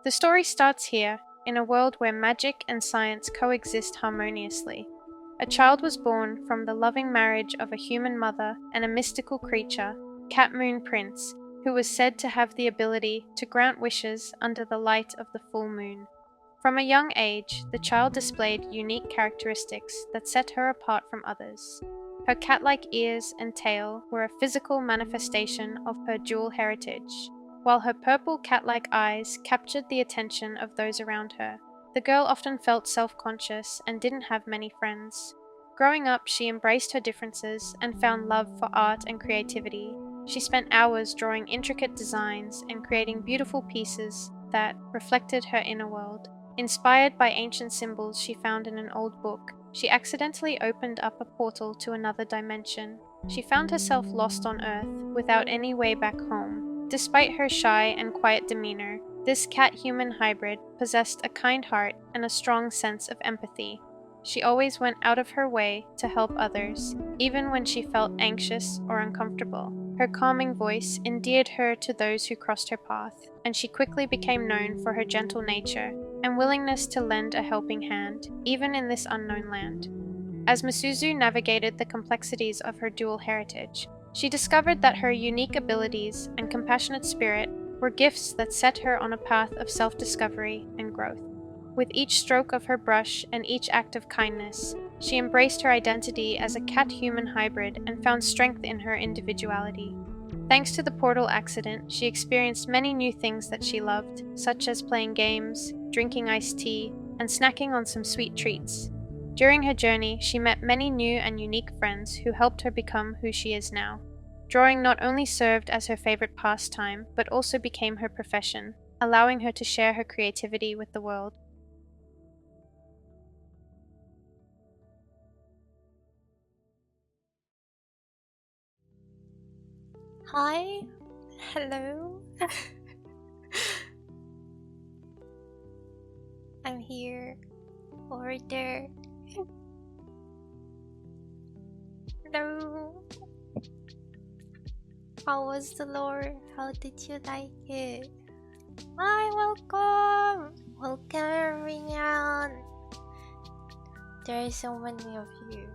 The story starts here, in a world where magic and science coexist harmoniously. A child was born from the loving marriage of a human mother and a mystical creature, Cat Moon Prince, who was said to have the ability to grant wishes under the light of the full moon. From a young age, the child displayed unique characteristics that set her apart from others. Her cat-like ears and tail were a physical manifestation of her dual heritage, while her purple cat-like eyes captured the attention of those around her. The girl often felt self-conscious and didn't have many friends. Growing up, she embraced her differences and found love for art and creativity. She spent hours drawing intricate designs and creating beautiful pieces that reflected her inner world. Inspired by ancient symbols she found in an old book, she accidentally opened up a portal to another dimension. She found herself lost on Earth, without any way back home. Despite her shy and quiet demeanor, this cat-human hybrid possessed a kind heart and a strong sense of empathy. She always went out of her way to help others, even when she felt anxious or uncomfortable. Her calming voice endeared her to those who crossed her path, and she quickly became known for her gentle nature and willingness to lend a helping hand, even in this unknown land. As Misuzu navigated the complexities of her dual heritage, she discovered that her unique abilities and compassionate spirit were gifts that set her on a path of self-discovery and growth. With each stroke of her brush and each act of kindness, she embraced her identity as a cat-human hybrid and found strength in her individuality. Thanks to the portal accident, she experienced many new things that she loved, such as playing games, drinking iced tea, and snacking on some sweet treats. During her journey, she met many new and unique friends who helped her become who she is now. Drawing not only served as her favorite pastime, but also became her profession, allowing her to share her creativity with the world. Hi, hello. I'm here, over there. Hello. How was the lore? How did you like it? Hi, welcome. Welcome everyone. There are so many of you.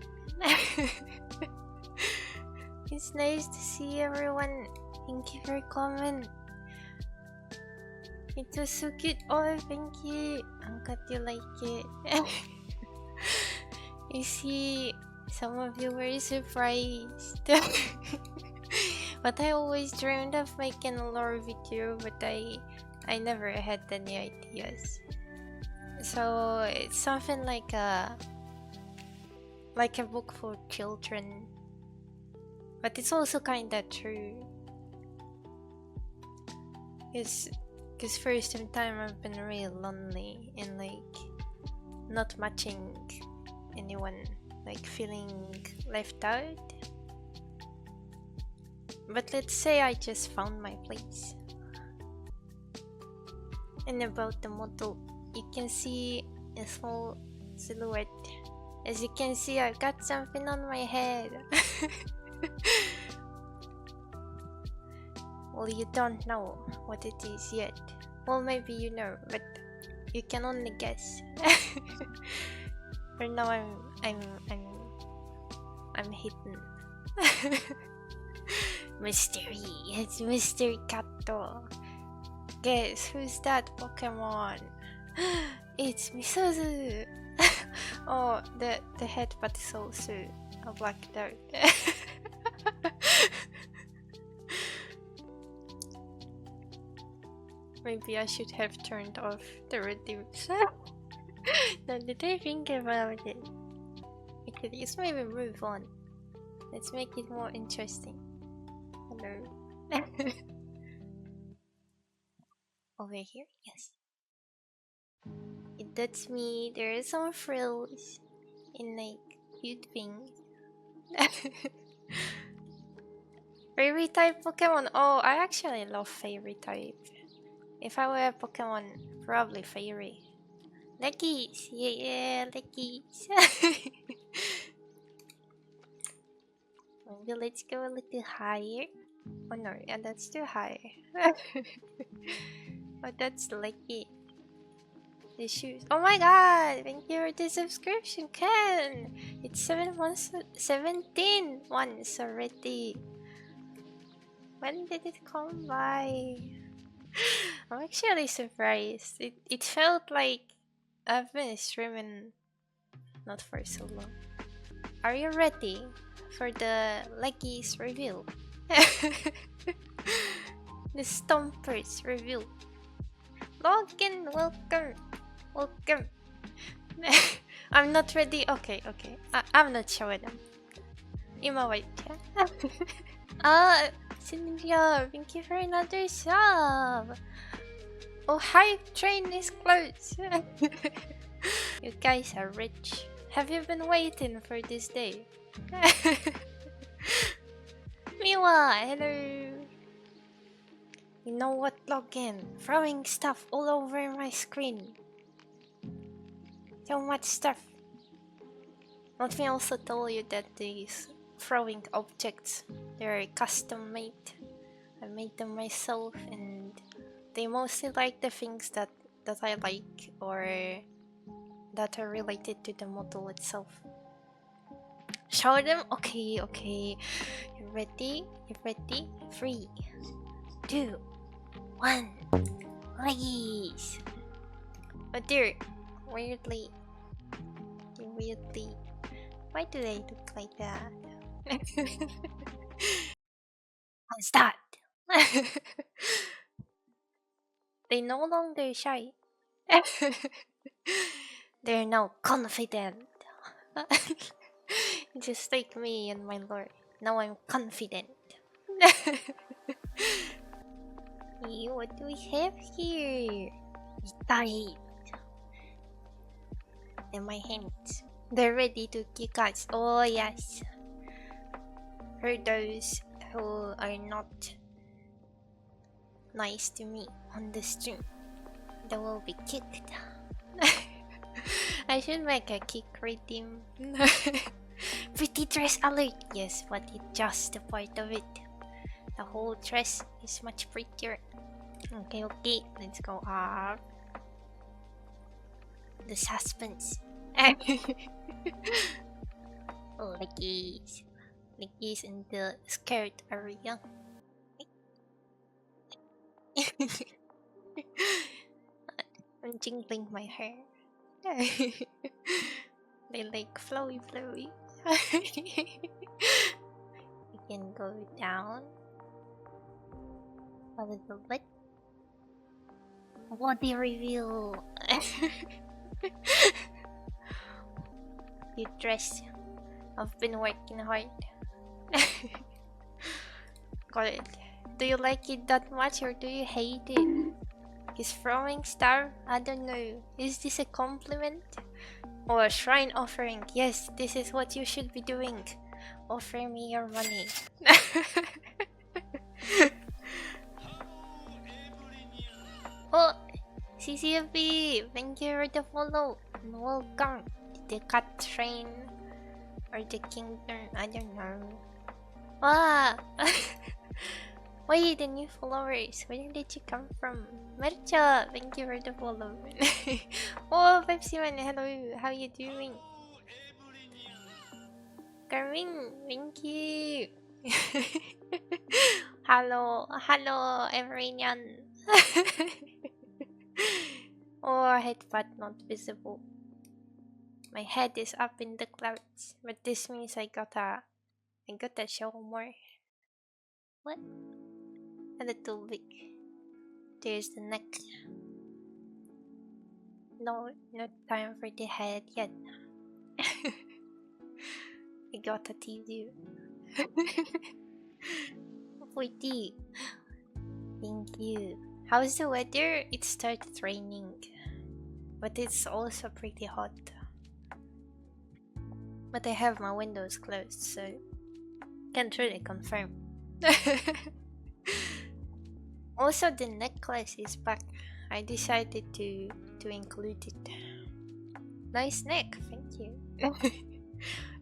It's nice to see everyone. Thank you for coming. It was so cute. Oh, thank you. I'm glad you like it. You see, some of you were surprised. But I always dreamed of making a lore video, but I never had any ideas. So it's something like a book for children. But it's also kinda true. Cause for some time I've been really lonely and like not matching anyone, like feeling left out. But let's say I just found my place. And about the model, you can see a small silhouette. As you can see, I've got something on my head. Well, you don't know what it is yet. Well, maybe you know, but you can only guess. For now, I'm hidden. Mystery. It's Mystery Kato. Guess who's that Pokemon? It's Misuzu. Oh, the headbutt is also a black dot. Maybe I should have turned off the reduce. Now that I think about it, we could just maybe move on. Let's make it more interesting. Hello. Over here, yes. That's me. There are some frills in like cute things. Fairy type Pokemon. Oh, I actually love fairy type. If I were a Pokemon, probably fairy. Leggies! Yeah, leggies! Maybe let's go a little higher. Oh no, yeah, that's too high. Oh, that's leggy. The shoes. Oh my god! Thank you for the subscription, Ken! It's 7 months, 17 months already. When did it come by? I'm actually surprised. It felt like I've been streaming not for so long. Are you ready for the leggies review? The Stompers review. Login, welcome. Welcome. I'm not ready. Okay. I'm not showing them. Ima wait, yeah? Cynthia, thank you for another sub. Oh, hi, train is closed. You guys are rich. Have you been waiting for this day? Miwa, hello. You know what, login? Throwing stuff all over my screen. So much stuff. Let me also tell you that these throwing objects, they're custom made. I made them myself, and they mostly like the things that I like or that are related to the model itself. Show them? Okay. You ready? 3, 2, 1. Please. Oh dear. Weirdly. Why do they look like that? How's that? They no longer shy. They're now confident. Just like me and my lord. Now I'm confident. What do we have here? Tight. And my hands. They're ready to kick us. Oh yes. For those who are not nice to me on the stream, they will be kicked. I should make a kick redeem. Pretty dress alert. Yes, but it's just a part of it. The whole dress is much prettier. Okay, let's go up. The suspense. Leggies in the skirt area. I'm jingling my hair. They like flowy. We can go down a little bit. Body reveal. You dress. I've been working hard. Got it. Do you like it that much or do you hate it? Is throwing stuff? I don't know. Is this a compliment? Or a shrine offering? Yes, this is what you should be doing. Offer me your money. Oh, CCFB, thank you for the follow. And welcome to the cat train. Or the kingdom, I don't know. Wow! Wait, the new followers. Where did you come from? Mercha, thank you for the follow. Oh, Pepsi Man, hello. How you doing? Carmen, thank you. Hello, everyone. Oh, headbutt not visible. My head is up in the clouds, but this means I gotta show more. What? A little bit. There's the neck. No time for the head yet. I gotta tease you. 40. Thank you. How's the weather? It started raining, but it's also pretty hot. But I have my windows closed, so can't really confirm. Also, the necklace is back. I decided to include it. Nice neck, thank you.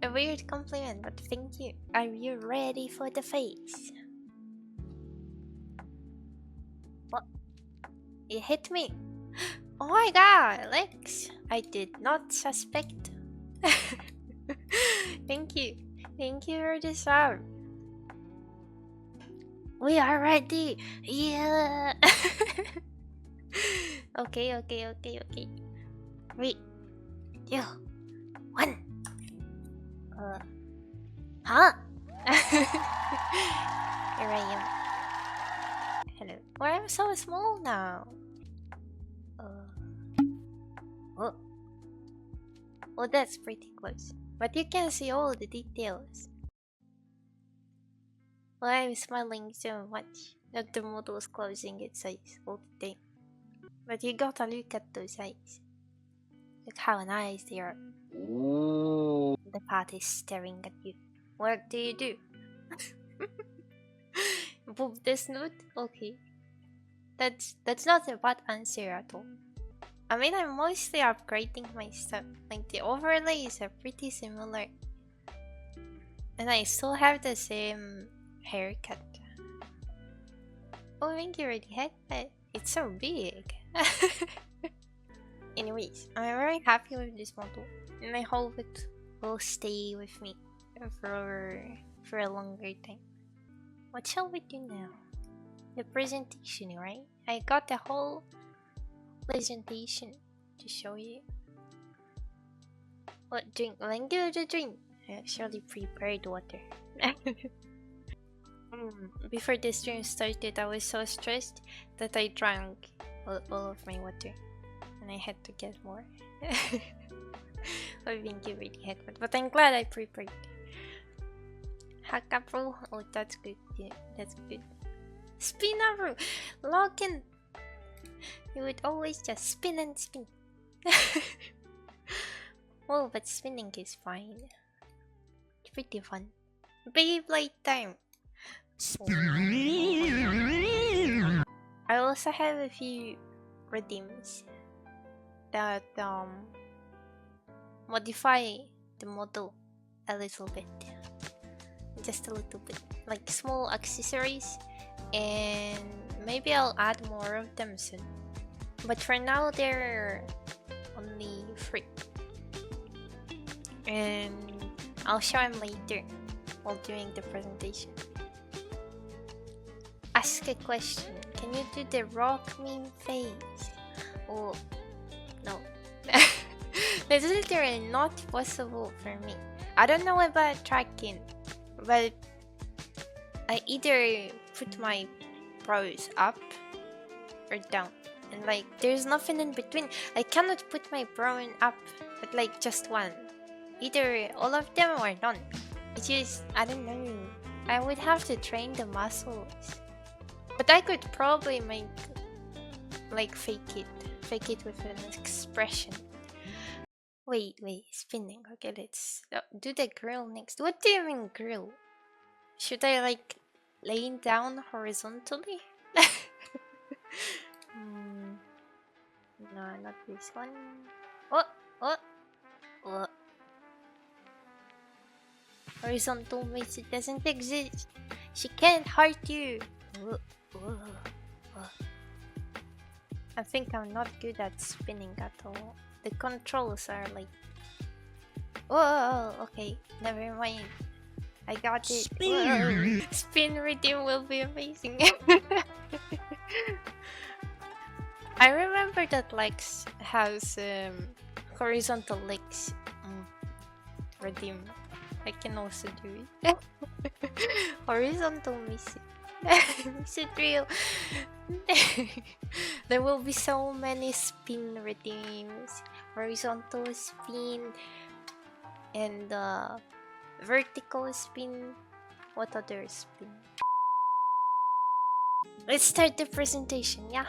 A weird compliment, but thank you. Are you ready for the face? What? It hit me. Oh my god, Lex! I did not suspect. Thank you. Thank you for the sub. We are ready. Yeah. Okay. 3, 2, 1. Huh? Here I am. Hello. Why am I so small now? Oh. Oh, that's pretty close. But you can see all the details. Why I'm smiling so much that the model is closing its eyes all the time. But you gotta look at those eyes. Look how nice they are. Ooh. The path is staring at you. What do you do? Boop the snoot? Okay. That's not a bad answer at all. I mean, I'm mostly upgrading my stuff. Like, the overlays are pretty similar. And I still have the same haircut. Oh, thank you, already had that. It's so big. Anyways, I'm very happy with this model. And I hope it will stay with me for a longer time. What shall we do now? The presentation, right? I got the whole presentation to show you. What drink? Thank you to drink. I actually prepared water. Before the stream started, I was so stressed that I drank all of my water. And I had to get more. I think you really had one. But I'm glad I prepared. Haka bro. Oh, that's good. Yeah, that's good. Spinner bro. Logan. You would always just spin and spin. Well, but spinning is fine. It's pretty fun. Beyblade time. I also have a few redeems that modify the model a little bit. Just a little bit. Like small accessories, and maybe I'll add more of them soon. But for now, they're only 3. And I'll show them later while doing the presentation. Ask a question. Can you do the rock meme face? Oh, no. That's literally not possible for me. I don't know about tracking, but I either put my brows up or down. And like, there's nothing in between. I cannot put my brow up, but like just one. Either all of them or none. It's just, I don't know. I would have to train the muscles. But I could probably make, like, fake it with an expression. Wait, spinning. Okay, let's do the grill next. What do you mean grill? Should I like laying down horizontally? No, not this one. Oh. Horizontal maze, it doesn't exist. She can't hurt you. I think I'm not good at spinning at all. The controls are like... Oh, okay. Never mind. I got it. Spin, spin redeem will be amazing. I remember that Lex has horizontal legs. Redeem. I can also do it. Horizontal missing. Is it real? There will be so many spin redeems. Horizontal spin and vertical spin. What other spin? Let's start the presentation, yeah?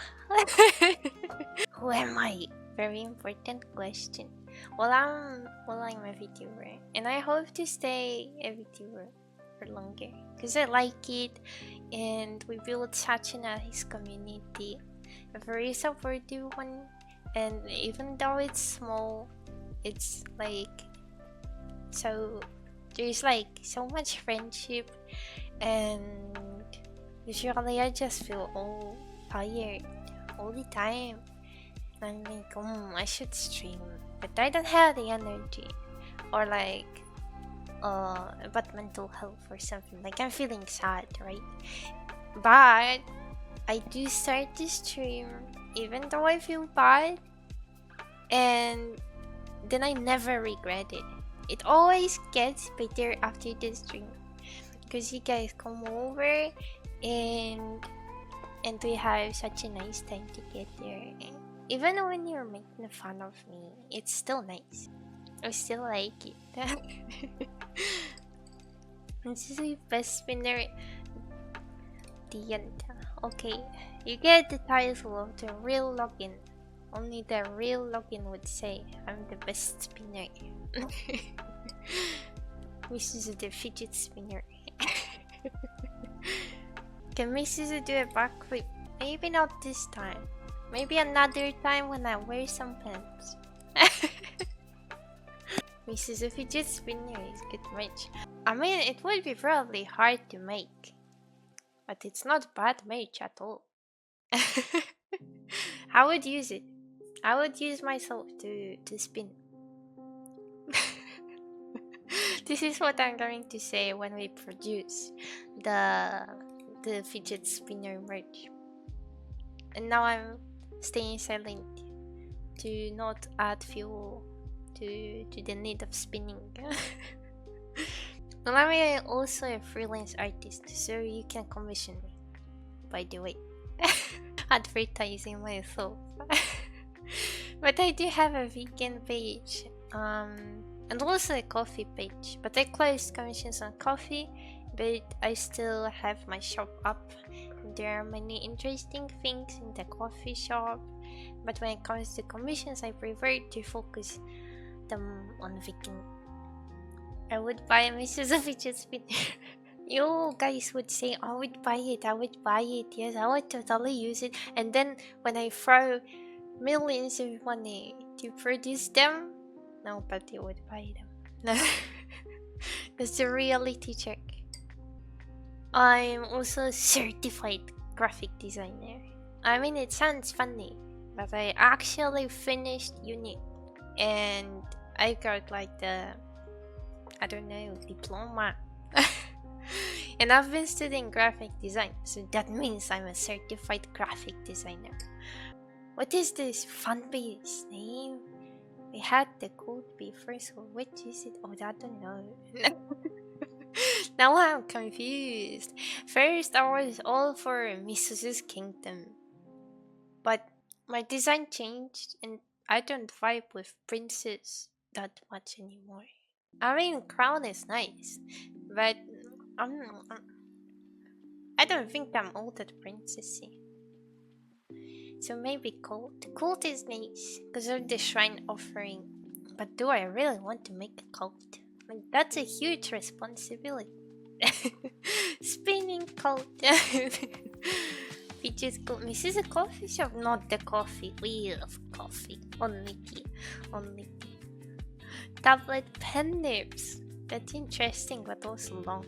Who am I? Very important question. Well, I'm a VTuber, and I hope to stay a VTuber for longer because I like it, and we built such a nice community, a very supportive one. And even though it's small, it's like there's like so much friendship, and usually I just feel all tired all the time. I'm like, I should stream, but I don't have the energy, or like, about mental health or something. Like I'm feeling sad, right? But I do start to stream, even though I feel bad, and then I never regret it. It always gets better after the stream, because you guys come over, and we have such a nice time together. Even when you're making fun of me, it's still nice. I still like it. This is the best spinner. The end. Okay, you get the title of the real login. Only the real login would say I'm the best spinner. Misuzu the fidget spinner. Can Misuzu do a backflip? Maybe not this time. Maybe another time when I wear some pants. Misuzu fidget spinner is good merch. I mean, it would be probably hard to make, but it's not bad merch at all. I would use it. I would use myself to spin. This is what I'm going to say when we produce the fidget spinner merch. And now I'm staying silent to not add fuel to the need of spinning. Well, I'm also a freelance artist, so you can commission me, by the way. Advertising myself. But I do have a vegan page, and also a coffee page, but I closed commissions on coffee, but I still have my shop up. There are many interesting things in the coffee shop, but when it comes to commissions, I prefer to focus them on vegan. I would buy a Misuzu fidget spinner. You guys would say, I would buy it, I would buy it, yes, I would totally use it. And then when I throw millions of money to produce them, nobody would buy them. That's a reality check. I'm also a certified graphic designer. I mean, it sounds funny, but I actually finished uni, and I got like the, I don't know, diploma. And I've been studying graphic design, so that means I'm a certified graphic designer. What is this fanbase name? We had the code before, so which is it? Oh, I don't know. Now I'm confused. First, I was all for Misuzu's Kingdom, but my design changed, and I don't vibe with princess that much anymore. I mean, crown is nice, but I don't think I'm all that princessy. So maybe cult. Cult is nice because of the shrine offering. But do I really want to make a cult? Like, that's a huge responsibility. Spinning cult. Fidget cult. This is a coffee shop, not the coffee. We love coffee. Only tea. Only tea. Tablet pen nibs. That's interesting, but also long.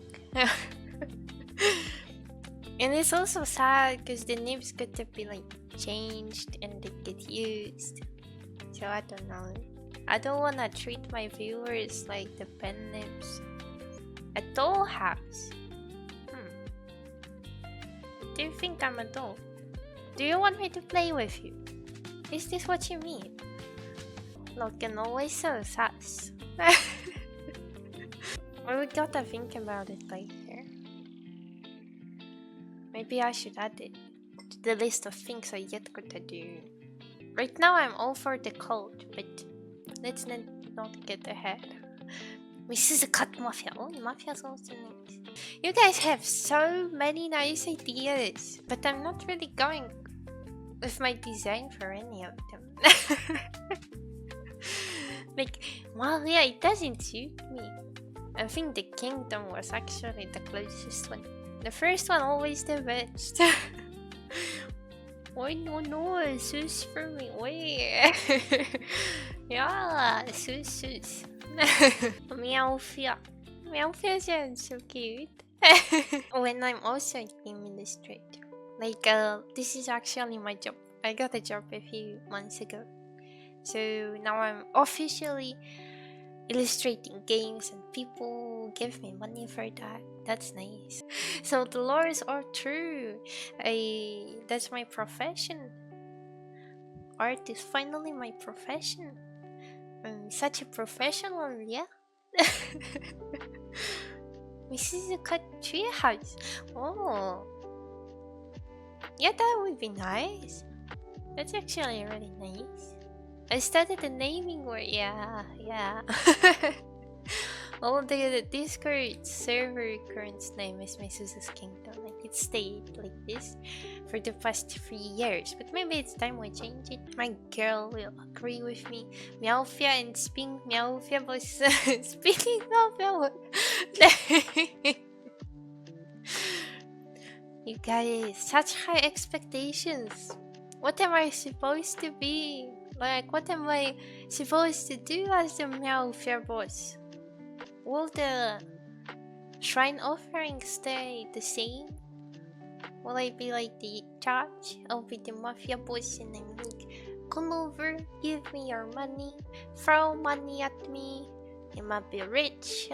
And it's also sad because the nibs got to be like changed and they get used. So I don't know. I don't wanna treat my viewers like the pen nibs. A dollhouse. Do you think I'm a doll? Do you want me to play with you? Is this what you mean? Looking always so sus. Well, we gotta think about it later. Maybe I should add it to the list of things I yet gotta do. Right now I'm all for the cult, but let's not get ahead. Misuzu cut mafia. Oh, mafia's also nice. You guys have so many nice ideas, but I'm not really going with my design for any of them. Like, mafia, it doesn't suit me. I think the kingdom was actually the closest one. The first one always the best. Why no, sus for me. Wait. Yeah, sus. Meowfia. Meowfia sounds so cute. When I'm also a game illustrator. Like, this is actually my job. I got a job a few months ago. So now I'm officially illustrating games and people give me money for that. That's nice. So the lores are true. That's my profession. Art is finally my profession. I'm such a professional, yeah. Misuzu cut treehouse. Oh, yeah, that would be nice. That's actually really nice. I started the naming word. Yeah. Well, the Discord server current name is Misuzu's Kingdom. Like it stayed like this for the past 3 years, but maybe it's time we change it. My girl will agree with me. Meowfia and Sping Meowfia was speaking Meowfia. You guys, such high expectations. What am I supposed to be? Like, what am I supposed to do as the Meowfia boss? Will the shrine offerings stay the same? Will I be like the judge? I'll be the mafia boss and I'm like, come over, give me your money, throw money at me, you might be rich.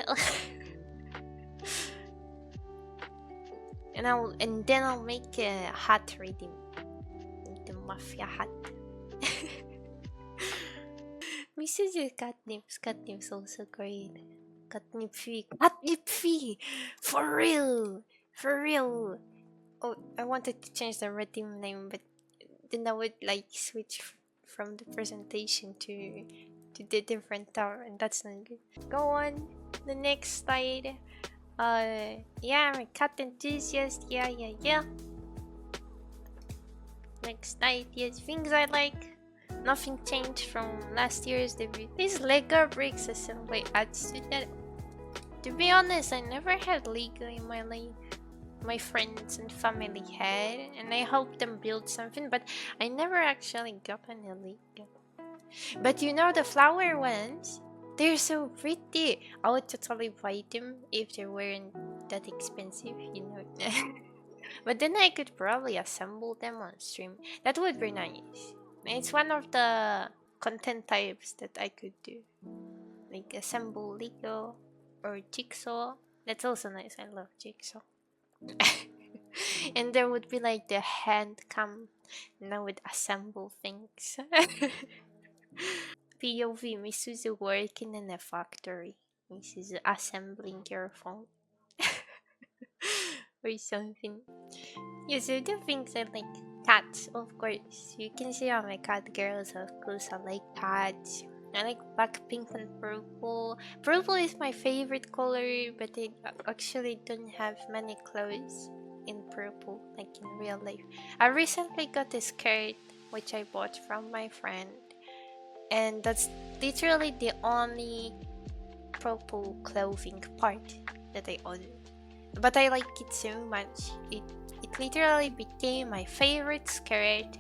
and then I'll make a hat redeem. The mafia hat. Misuzu catnip's also great. Catnip fee! For real! Oh, I wanted to change the redeem name, but then I would like switch from the presentation to the different tower, and that's not good. Go on, the next slide. Yeah, I'm a cat enthusiast. Yeah. Next slide. Yes, things I like. Nothing changed from last year's debut. These Lego bricks assembly adds to that. To be honest, I never had Lego in my life. My friends and family had, and I helped them build something, but I never actually got any Lego. But you know the flower ones? They're so pretty. I would totally buy them if they weren't that expensive, you know. But then I could probably assemble them on stream. That would be nice. It's one of the content types that I could do. Like assemble Lego or jigsaw. That's also nice. I love jigsaw. And there would be like the hand cam and I would assemble things. POV Misuzu working in a factory. Misuzu assembling your phone. Or something. Yeah, so the things I like. Cats, of course. You can see I'm a cat girl, so of course I like cats. I like black, pink, and purple. Purple is my favorite color, but I actually don't have many clothes in purple, like in real life. I recently got a skirt, which I bought from my friend, and that's literally the only purple clothing part that I own. But I like it so much. It literally became my favorite skirt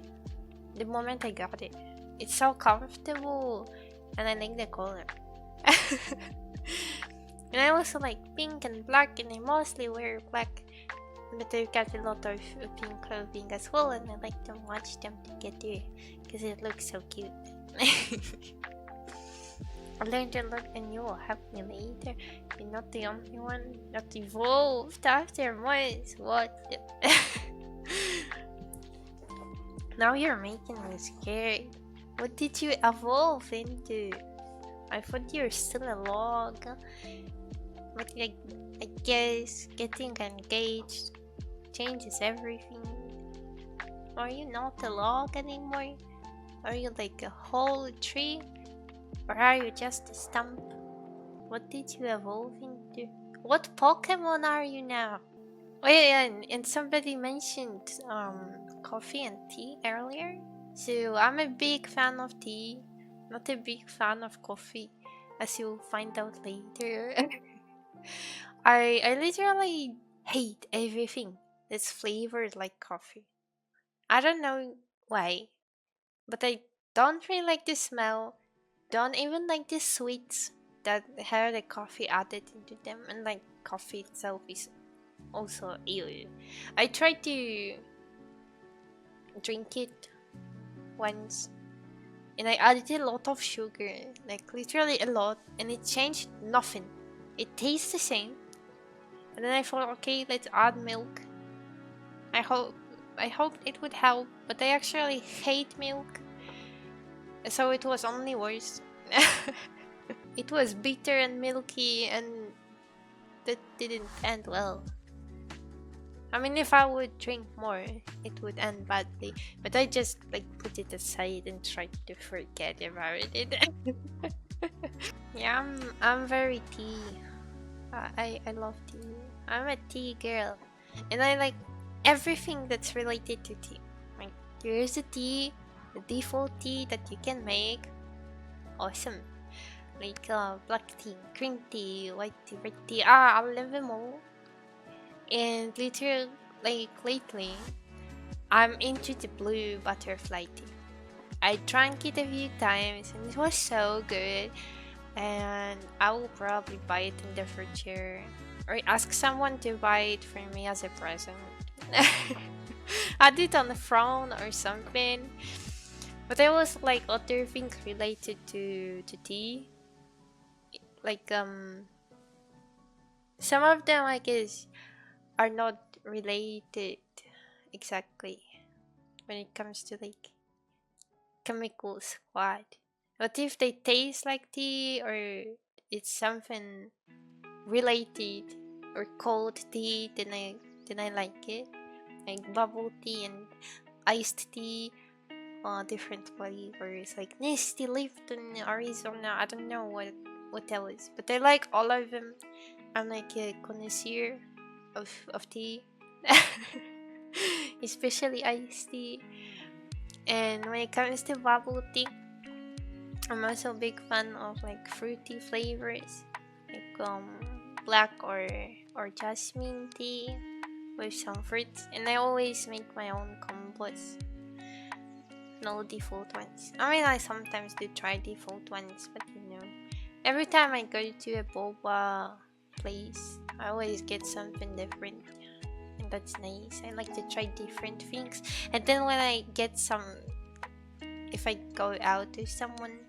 the moment I got it. It's so comfortable and I like the color. And I also like pink and black, and I mostly wear black, but I've got a lot of pink clothing as well, and I like to watch them together because it looks so cute. I learned a lot and you will help me later. You're not the only one that evolved after months. What? Now you're making me scared. What did you evolve into? I thought you were still a log. But I guess getting engaged changes everything. Are you not a log anymore? Are you like a whole tree? Or are you just a stump? What did you evolve into? What Pokemon are you now? Oh yeah, and somebody mentioned coffee and tea earlier. So I'm a big fan of tea, not a big fan of coffee, as you'll find out later. I literally hate everything that's flavored like coffee. I don't know why, but I don't really like the smell. Don't even like the sweets that have the coffee added into them, and like coffee itself is also ew. I tried to drink it once, and I added a lot of sugar, like literally a lot, and it changed nothing. It tastes the same. And then I thought, okay, let's add milk. I hope it would help, but I actually hate milk, so it was only worse. It was bitter and milky, and that didn't end well. I mean, if I would drink more, it would end badly. But I just like put it aside and tried to forget about it. Yeah, I'm very tea. I love tea. I'm a tea girl, and I like everything that's related to tea. Like here's a tea, the default tea that you can make. Awesome. Like black tea, green tea, white tea, red tea. I love them all. And literally, like lately, I'm into the blue butterfly tea. I drank it a few times and it was so good. And I will probably buy it in the future or ask someone to buy it for me as a present. Add it on the phone or something. But there was like other things related to tea. Like some of them I guess are not related exactly when it comes to like chemical squad. But if they taste like tea or it's something related or cold tea, then I like it. Like bubble tea and iced tea, different flavors like Misty, Lipton, Arizona. I don't know what else, but I like all of them. I'm like a connoisseur of tea, especially iced tea. And when it comes to bubble tea, I'm also a big fan of like fruity flavors, like black or jasmine tea with some fruits. And I always make my own combos, no default ones. I mean, I sometimes do try default ones, but you know, every time I go to a boba place, I always get something different. And that's nice. I like to try different things. And then when I get some, if I go out with someone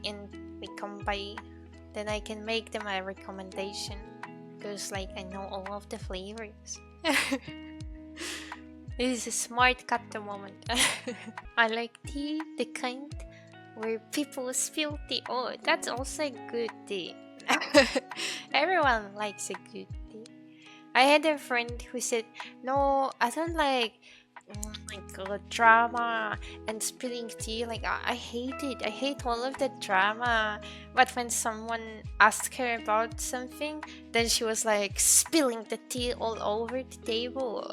and we come by, then I can make them a recommendation because like I know all of the flavors. This is a smart cut moment. I like tea, the kind where people spill tea. Oh, that's also a good tea. Everyone likes a good tea. I had a friend who said, "No, I don't like drama and spilling tea. Like I hate it. I hate all of the drama." But when someone asked her about something, then she was like spilling the tea all over the table.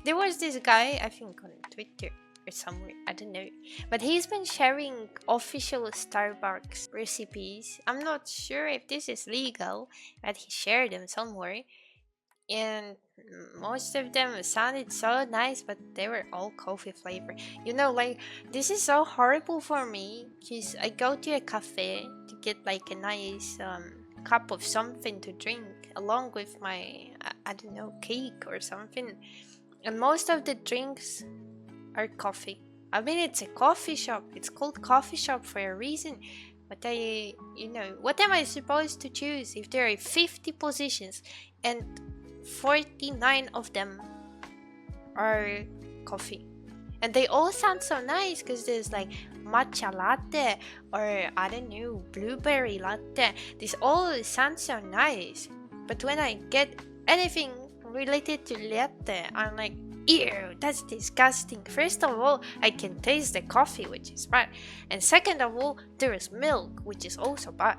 There was this guy, I think on Twitter or somewhere, I don't know, but he's been sharing official Starbucks recipes. I'm not sure if this is legal, but he shared them somewhere. And most of them sounded so nice, but they were all coffee flavor. You know, like this is so horrible for me because I go to a cafe to get like a nice cup of something to drink along with my I don't know, cake or something, and most of the drinks are coffee. I mean, it's a coffee shop. It's called coffee shop for a reason. But you know, what am I supposed to choose if there are 50 positions and 49 of them are coffee? And they all sound so nice because there's like matcha latte or I don't know, blueberry latte. These all sound so nice. But when I get anything related to latte, I'm like, ew, that's disgusting. First of all, I can taste the coffee, which is bad. And second of all, there is milk, which is also bad.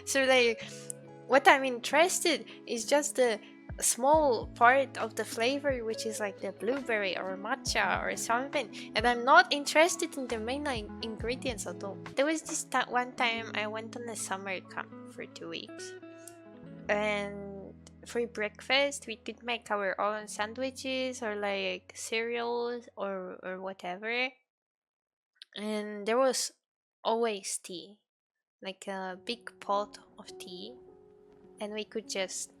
So like, what I'm interested is just the small part of the flavor, which is like the blueberry or matcha or something, and I'm not interested in the main ingredients at all. There was this one time I went on a summer camp for 2 weeks, and for breakfast we could make our own sandwiches or like cereals or whatever, and there was always tea, like a big pot of tea, and we could just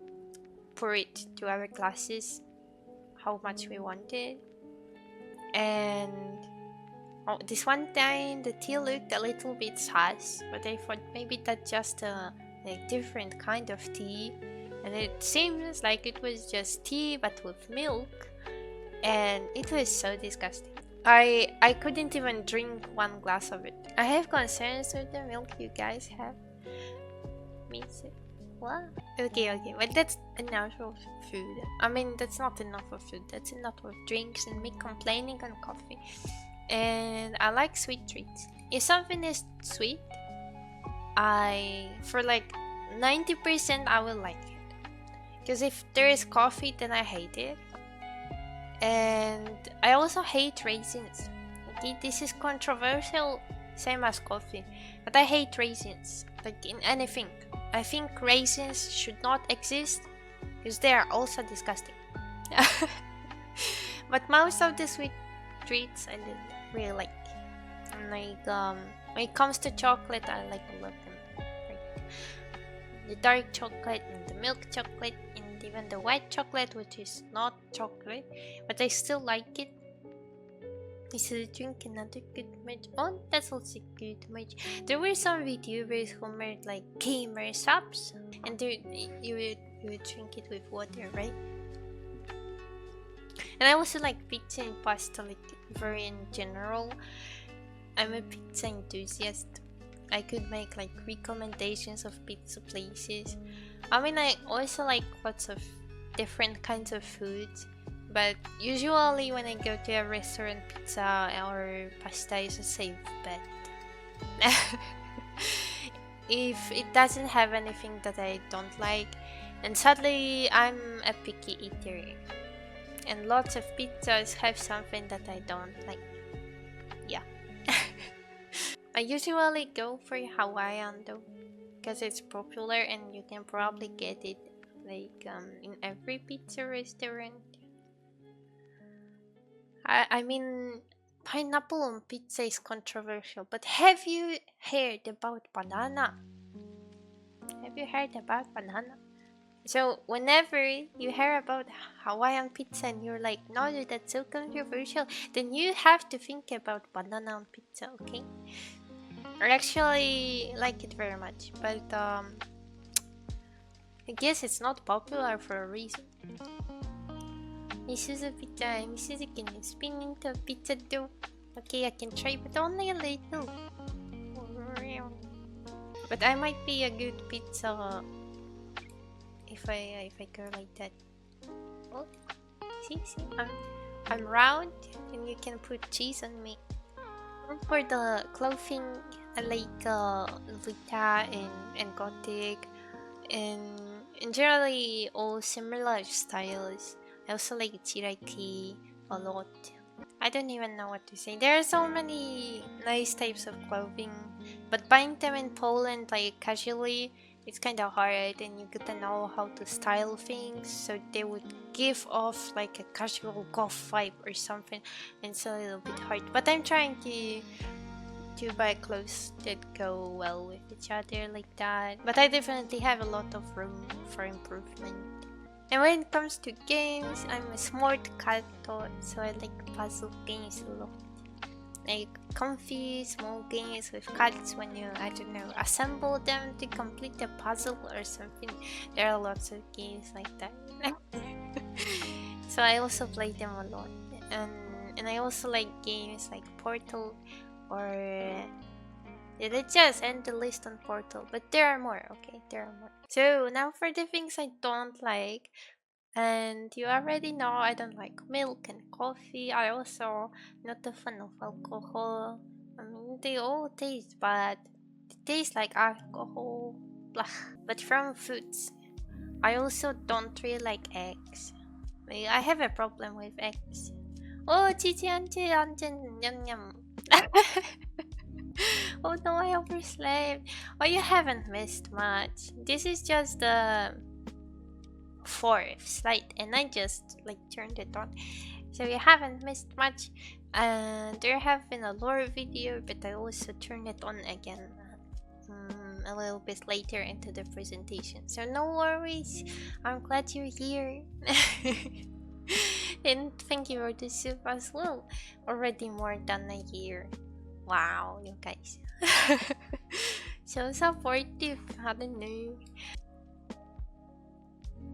pour it to our glasses how much we wanted. And this one time the tea looked a little bit sus, but I thought maybe that's just a like different kind of tea, and it seems like it was just tea but with milk, and it was so disgusting. I couldn't even drink one glass of it. I have concerns with the milk you guys have. What? Okay, but that's enough of food. I mean, that's not enough of food. That's enough of drinks and me complaining on coffee. And I like sweet treats. If something is sweet, for like 90% I will like it. Because if there is coffee, then I hate it. And I also hate raisins. This is controversial, same as coffee, but I hate raisins, like in anything. I think raisins should not exist because they are also disgusting. But most of the sweet treats I did really like. And like when it comes to chocolate, I like a lot of them. Like the dark chocolate and the milk chocolate and even the white chocolate, which is not chocolate, but I still like it. Is to drink another good merch. Oh, that's also good merch. There were some VTubers who made like gamer subs, and you would drink it with water, right? And I also like pizza and pasta, like very in general. I'm a pizza enthusiast. I could make like recommendations of pizza places. I mean, I also like lots of different kinds of foods. But usually when I go to a restaurant, pizza or pasta is a safe bet. If it doesn't have anything that I don't like, and sadly I'm a picky eater, and lots of pizzas have something that I don't like. Yeah. I usually go for Hawaiian though, because it's popular and you can probably get it like in every pizza restaurant. I mean, pineapple on pizza is controversial, but have you heard about banana? Have you heard about banana? So whenever you hear about Hawaiian pizza and you're like, no, that's so controversial, then you have to think about banana on pizza, okay? I actually like it very much, but I guess it's not popular for a reason. Misuzu pizza. Misuzu, can you spin into a pizza dough? Okay, I can try, but only a little. But I might be a good pizza if I go like that. Oh, see, I'm round, and you can put cheese on me. For the clothing, I like Vita and Gothic, and generally all similar styles. I also like Chiraki a lot. I don't even know what to say. There are so many nice types of clothing, but buying them in Poland like casually, it's kind of hard, and you gotta know how to style things so they would give off like a casual goth vibe or something, and it's a little bit hard. But I'm trying to buy clothes that go well with each other like that. But I definitely have a lot of room for improvement. And when it comes to games, I'm a smart cat, so I like puzzle games a lot. Like comfy, small games with cards when you, I don't know, assemble them to complete a puzzle or something. There are lots of games like that. So I also play them a lot. And I also like games like Portal or... Let's just end the list on Portal, but there are more, okay? There are more. So now for the things I don't like, and you already know I don't like milk and coffee. I also not a fan of alcohol. I mean, they all taste bad. They taste like alcohol. Blah. But from foods, I also don't really like eggs. Like, I have a problem with eggs. Oh, chichi anchi anchen yum yum. Oh no, I overslept. Oh, you haven't missed much. This is just the fourth slide, and I just like turned it on, so you haven't missed much. And there have been a lore video, but I also turned it on again a little bit later into the presentation, so no worries. I'm glad you're here. And thank you for the soup as well. Already more than a year. Wow, you guys. So supportive. I don't know.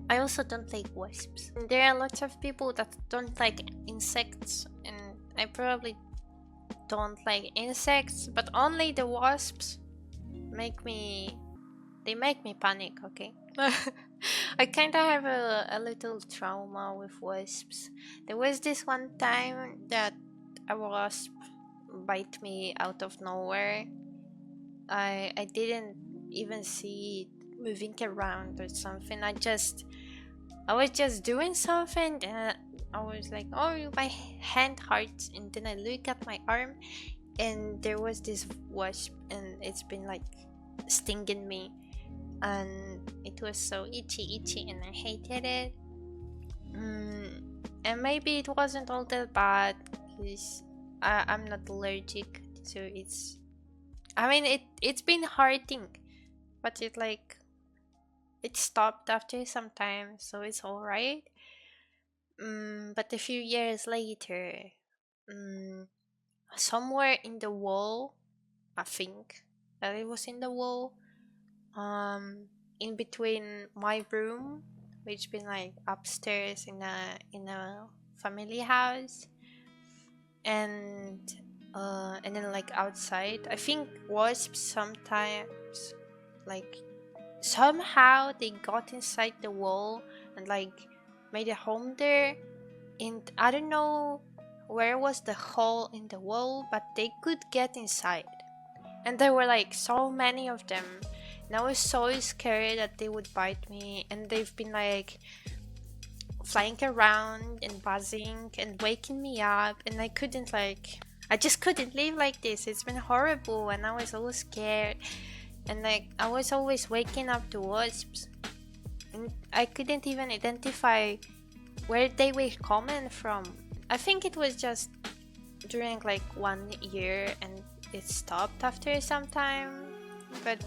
I also don't like wasps. There are lots of people that don't like insects, and I probably don't like insects, but only the wasps make me they make me panic, okay? I kind of have a little trauma with wasps. There was this one time that a wasp bite me out of nowhere. I didn't even see it moving around or something. I was just doing something and I was like, oh, my hand hurts, and then I look at my arm and there was this wasp and it's been like stinging me, and it was so itchy and I hated it. And maybe it wasn't all that bad because I'm not allergic, so I mean it's been hurting, but it stopped after some time, so it's all right. But a few years later, mm, somewhere in the wall, I think that it was in the wall, um, in between my room, which been like upstairs in a family house, and and then like outside. I think wasps sometimes like somehow they got inside the wall and like made a home there, and I don't know where was the hole in the wall, but they could get inside, and there were like so many of them, and I was so scared that they would bite me, and they've been like flying around and buzzing and waking me up, and I just couldn't live like this. It's been horrible, and I was so scared, and like I was always waking up to wasps, and I couldn't even identify where they were coming from. I think it was just during like 1 year and it stopped after some time, but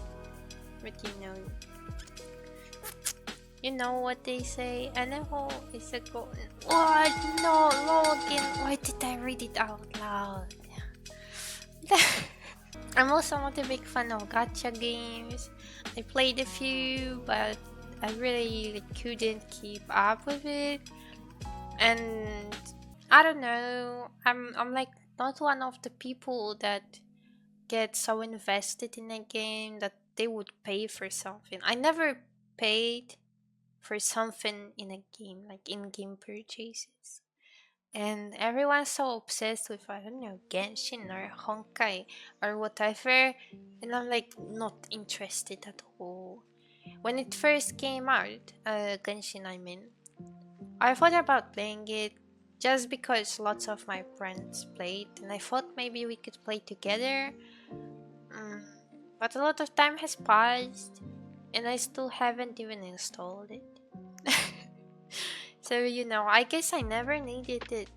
you know what they say, Anaho is a golden. What? No, Logan. Why did I read it out loud? I'm also not a big fan of gacha games. I played a few, but I really couldn't keep up with it. And I don't know. I'm like not one of the people that get so invested in a game that they would pay for something. I never paid for something in a game, like in-game purchases. And everyone's so obsessed with, I don't know, Genshin or Honkai or whatever, and I'm like not interested at all. When it first came out, Genshin I mean, I thought about playing it just because lots of my friends played, and I thought maybe we could play together. Mm, but a lot of time has passed, and I still haven't even installed it. So, I guess I never needed it.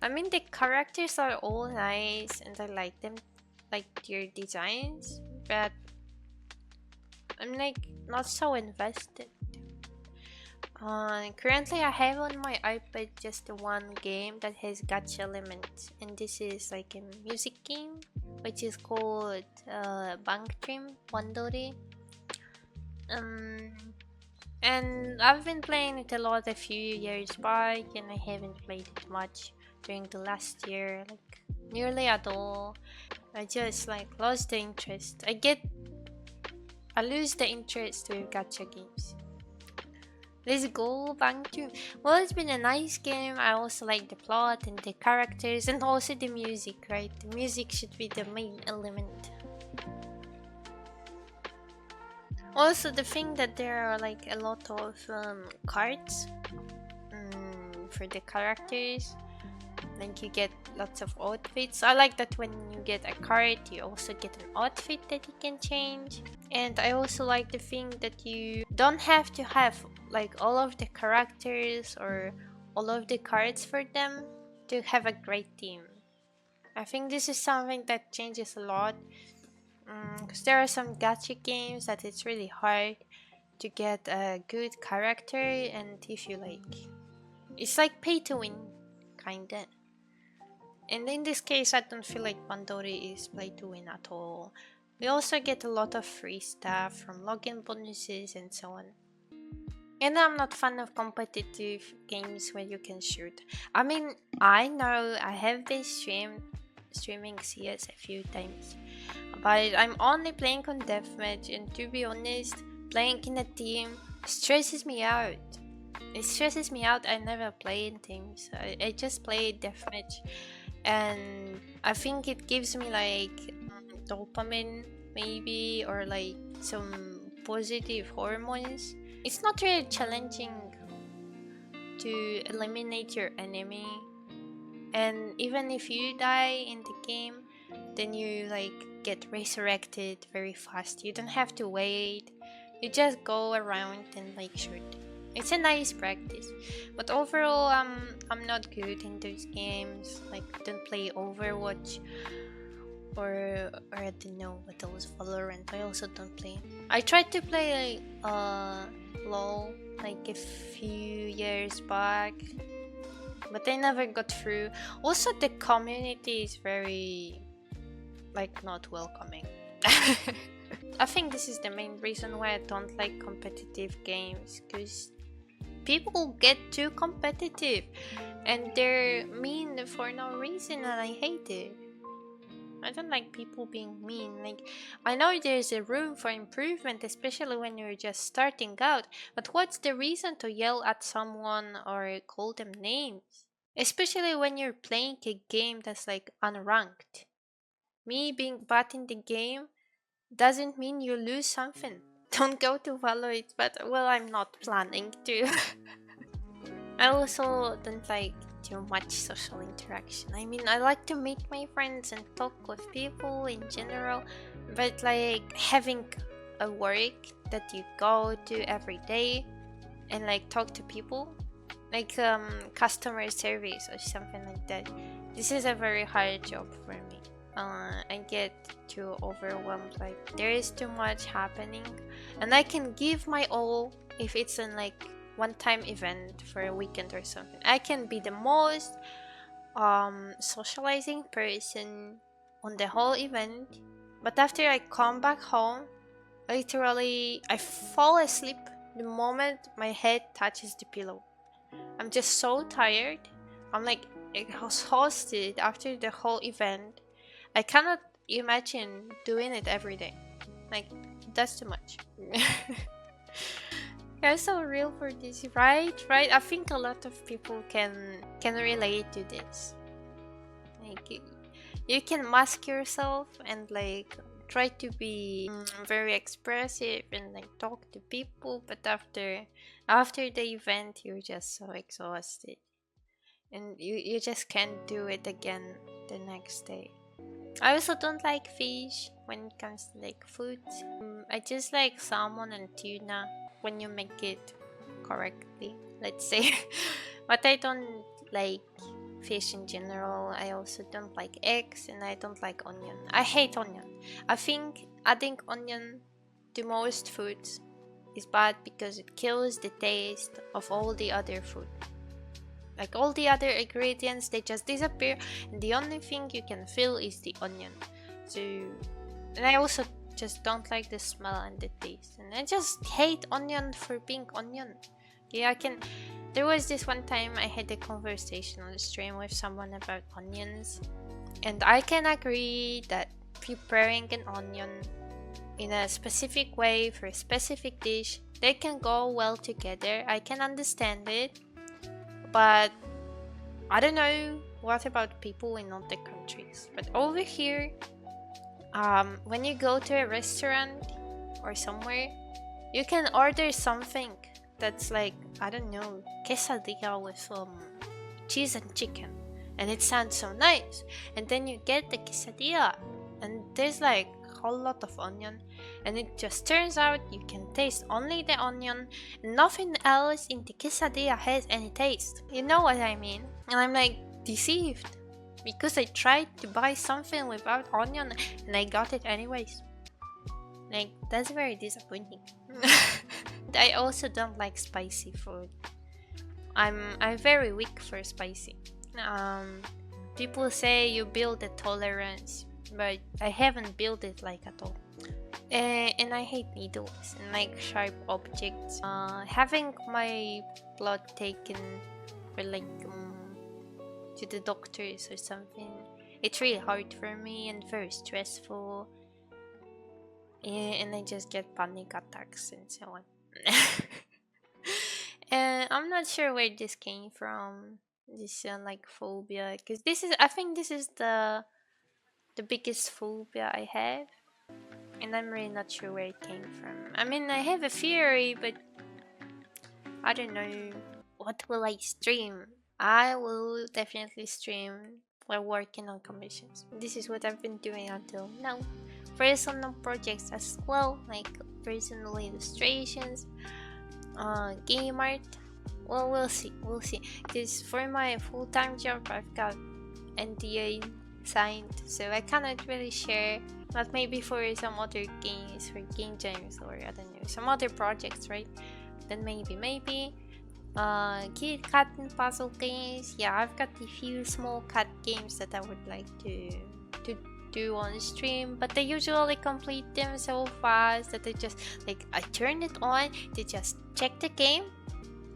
I mean, the characters are all nice and I like them, like their designs, but I'm like not so invested. Currently, I have on my iPad just the one game that has gacha elements, and this is like a music game which is called Bangtrim Wandori. And I've been playing it a lot a few years back, and I haven't played it much during the last year, like nearly at all. I just like lost the interest. I lose the interest with gacha games. Let's go back to. Well, it's been a nice game. I also like the plot and the characters and also the music, right? The music should be the main element. Also, the thing that there are like a lot of cards for the characters. Like you get lots of outfits. I like that when you get a card, you also get an outfit that you can change. And I also like the thing that you don't have to have like all of the characters or all of the cards for them to have a great team. I think this is something that changes a lot, because there are some gacha games that it's really hard to get a good character, and if you like It's like pay to win, kinda. And in this case, I don't feel like Pandori is play to win at all. We also get a lot of free stuff from login bonuses and so on. And I'm not fan of competitive games where you can shoot. I mean, I know I have been streaming CS a few times, but I'm only playing on deathmatch, and to be honest, playing in a team stresses me out. It stresses me out. I never play in teams. I just play deathmatch, and I think it gives me like dopamine maybe, or like some positive hormones. It's not really challenging to eliminate your enemy, and even if you die in the game, then you like get resurrected very fast. You don't have to wait. You just go around and like shoot. It's a nice practice, but overall, I'm not good in those games. Like, don't play Overwatch or I don't know what else. Valorant. I also don't play. I tried to play LOL like a few years back, but I never got through. Also, the community is very like not welcoming. I think this is the main reason why I don't like competitive games, because people get too competitive and they're mean for no reason, and I hate it. I don't like people being mean. Like, I know there's a room for improvement, especially when you're just starting out, but what's the reason to yell at someone or call them names? Especially when you're playing a game that's like unranked. Me being bad in the game doesn't mean you lose something. Don't go to Valorant, but well, I'm not planning to. I also don't like too much social interaction. I mean, I like to meet my friends and talk with people in general, but like having a work that you go to every day and like talk to people, like customer service or something like that, this is a very hard job for me. I get too overwhelmed. Like, there is too much happening, and I can give my all if it's in like one-time event for a weekend or something. I can be the most socializing person on the whole event, but after I come back home, literally I fall asleep the moment my head touches the pillow. I'm just so tired. I'm like exhausted after the whole event. I cannot imagine doing it every day. Like, that's too much. You're so real for this, right? Right? I think a lot of people can relate to this. Like, you can mask yourself and like try to be very expressive and like talk to people, but after the event, you're just so exhausted, and you just can't do it again the next day. I also don't like fish when it comes to like food. I just like salmon and tuna when you make it correctly, let's say. But I don't like fish in general. I also don't like eggs, and I don't like onion. I hate onion. I think adding onion to most foods is bad because it kills the taste of all the other food. Like, all the other ingredients, they just disappear, and the only thing you can feel is the onion. So, and I also just don't like the smell and the taste, and I just hate onion for being onion. Yeah, there was this one time I had a conversation on the stream with someone about onions, and I can agree that preparing an onion in a specific way for a specific dish, they can go well together. I can understand it. But I don't know what about people in other countries. But over here, when you go to a restaurant or somewhere, you can order something that's like, I don't know, quesadilla with cheese and chicken, and it sounds so nice. And then you get the quesadilla, and there's like a whole lot of onion, and it just turns out you can taste only the onion, and nothing else in the quesadilla has any taste. You know what I mean? And I'm like deceived because I tried to buy something without onion and I got it anyways. Like, that's very disappointing. I also don't like spicy food. I'm very weak for spicy. People say you build a tolerance, but I haven't built it like at all. And I hate needles and like sharp objects. Having my blood taken for like to the doctors or something, it's really hard for me and very stressful. And I just get panic attacks and so on. And I'm not sure where this came from. This like phobia, because I think this is the biggest phobia I have, and I'm really not sure where it came from. I mean, I have a theory, but I don't know. What will I stream? I will definitely stream while working on commissions. This is what I've been doing until now. Personal projects as well, like personal illustrations, game art. Well, we'll see. We'll see. Because for my full-time job, I've got NDA signed, so I cannot really share. But maybe for some other games, for game jams, or I don't know, some other projects, right? Then maybe. Kid cat and puzzle games. Yeah, I've got a few small cat games that I would like to do on stream, but they usually complete them so fast that I turn it on, they just check the game,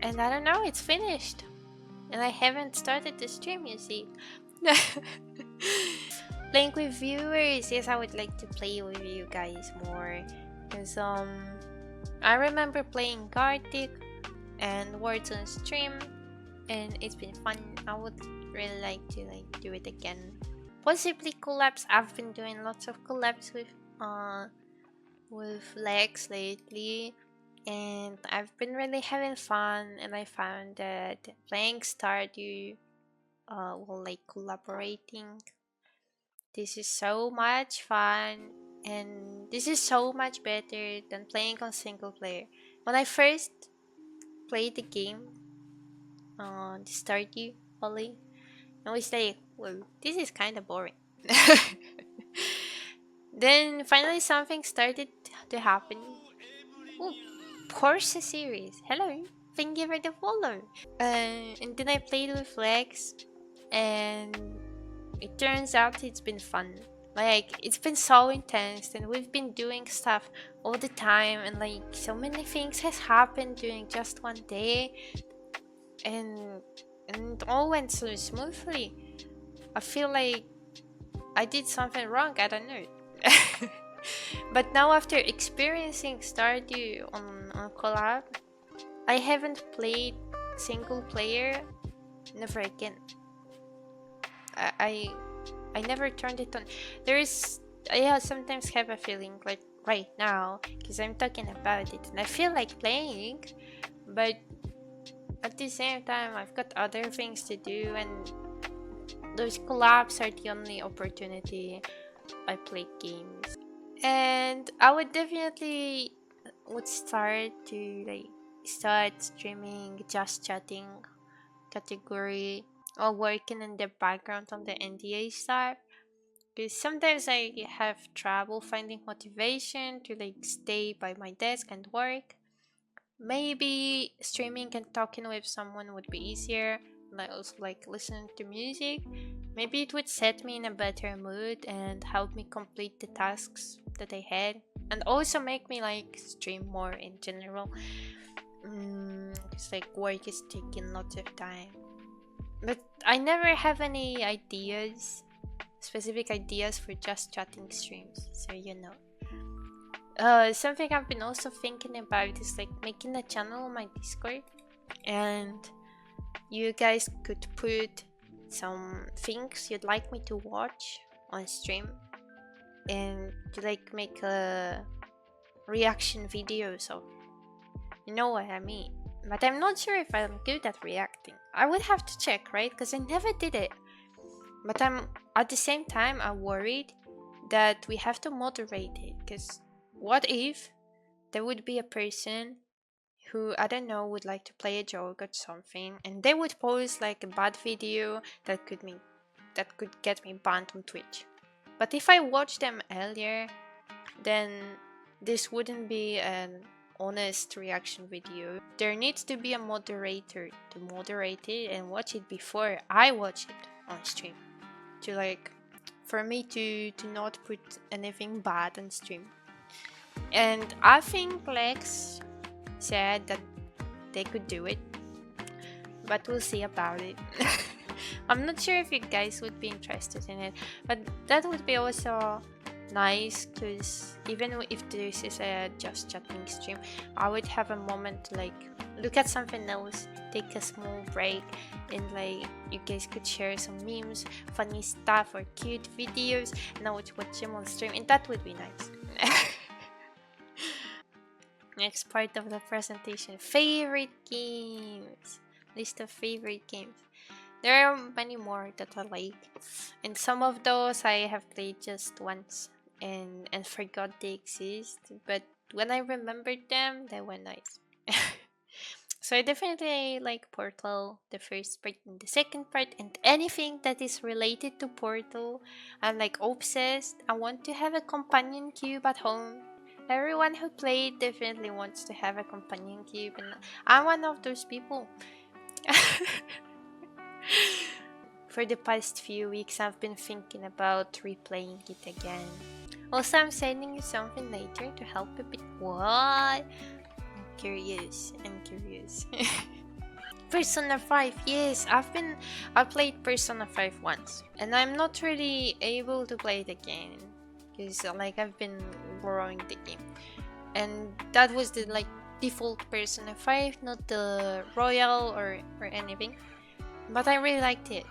and I don't know, it's finished, and I haven't started the stream, you see. Playing with viewers, yes, I would like to play with you guys more, because I remember playing Gartic and Words on stream, and it's been fun. I would really like to do it again. Possibly collabs. I've been doing lots of collabs with Lex lately, and I've been really having fun, and I found that playing Stardew while like collaborating, this is so much fun, and this is so much better than playing on single player. When I first played the game on the Stardew Valley, I was like, whoa, this is kind of boring. Then finally something started to happen. Oh, Porsche series. Hello. Thank you for the follow. And then I played with Lex, and it turns out it's been fun. Like, it's been so intense, and we've been doing stuff all the time, and like so many things has happened during just one day, and it all went so smoothly. I feel like I did something wrong, I don't know. But now after experiencing Stardew on collab, I haven't played single player never again. I never turned it on. I sometimes have a feeling like right now, because I'm talking about it and I feel like playing, but at the same time I've got other things to do, and those collabs are the only opportunity I play games. And I would definitely start to start streaming just chatting category, or working in the background on the NDA stuff, because sometimes I have trouble finding motivation to stay by my desk and work. Maybe streaming and talking with someone would be easier, also listening to music. Maybe it would set me in a better mood and help me complete the tasks that I had, and also make me stream more in general. Because work is taking lots of time. But I never have any specific ideas for just chatting streams, so you know. Something I've been also thinking about is making a channel on my Discord, and you guys could put some things you'd like me to watch on stream, and to make a reaction videos of, you know what I mean. But I'm not sure if I'm good at reacting. I would have to check, right? Because I never did it. But at the same time, I'm worried that we have to moderate it, because what if there would be a person who, I don't know, would like to play a joke or something, and they would post a bad video that could get me banned on Twitch. But if I watch them earlier, then this wouldn't be an honest reaction video. There needs to be a moderator to moderate it and watch it before I watch it on stream. To like, for me to not put anything bad on stream. And I think Lex said that they could do it, but we'll see about it. I'm not sure if you guys would be interested in it, but that would be also nice, because even if this is a just chatting stream, I would have a moment to like look at something else, take a small break, and like you guys could share some memes, funny stuff, or cute videos, and I would watch them on stream, and that would be nice. Next part of the presentation, favorite games. List of favorite games. There are many more that I like, and some of those I have played just once and forgot they exist, but when I remembered them, they were nice. So I definitely like Portal, the first part and the second part, and anything that is related to Portal. I'm like obsessed. I want to have a companion cube at home. Everyone who played definitely wants to have a companion cube, and I'm one of those people. For the past few weeks, I've been thinking about replaying it again. Also, I'm sending you something later to help a bit. What? I'm curious. Persona 5, yes, I played Persona 5 once, and I'm not really able to play it again, because like I've been borrowing the game, and that was the like default Persona 5, not the Royal or anything, but I really liked it,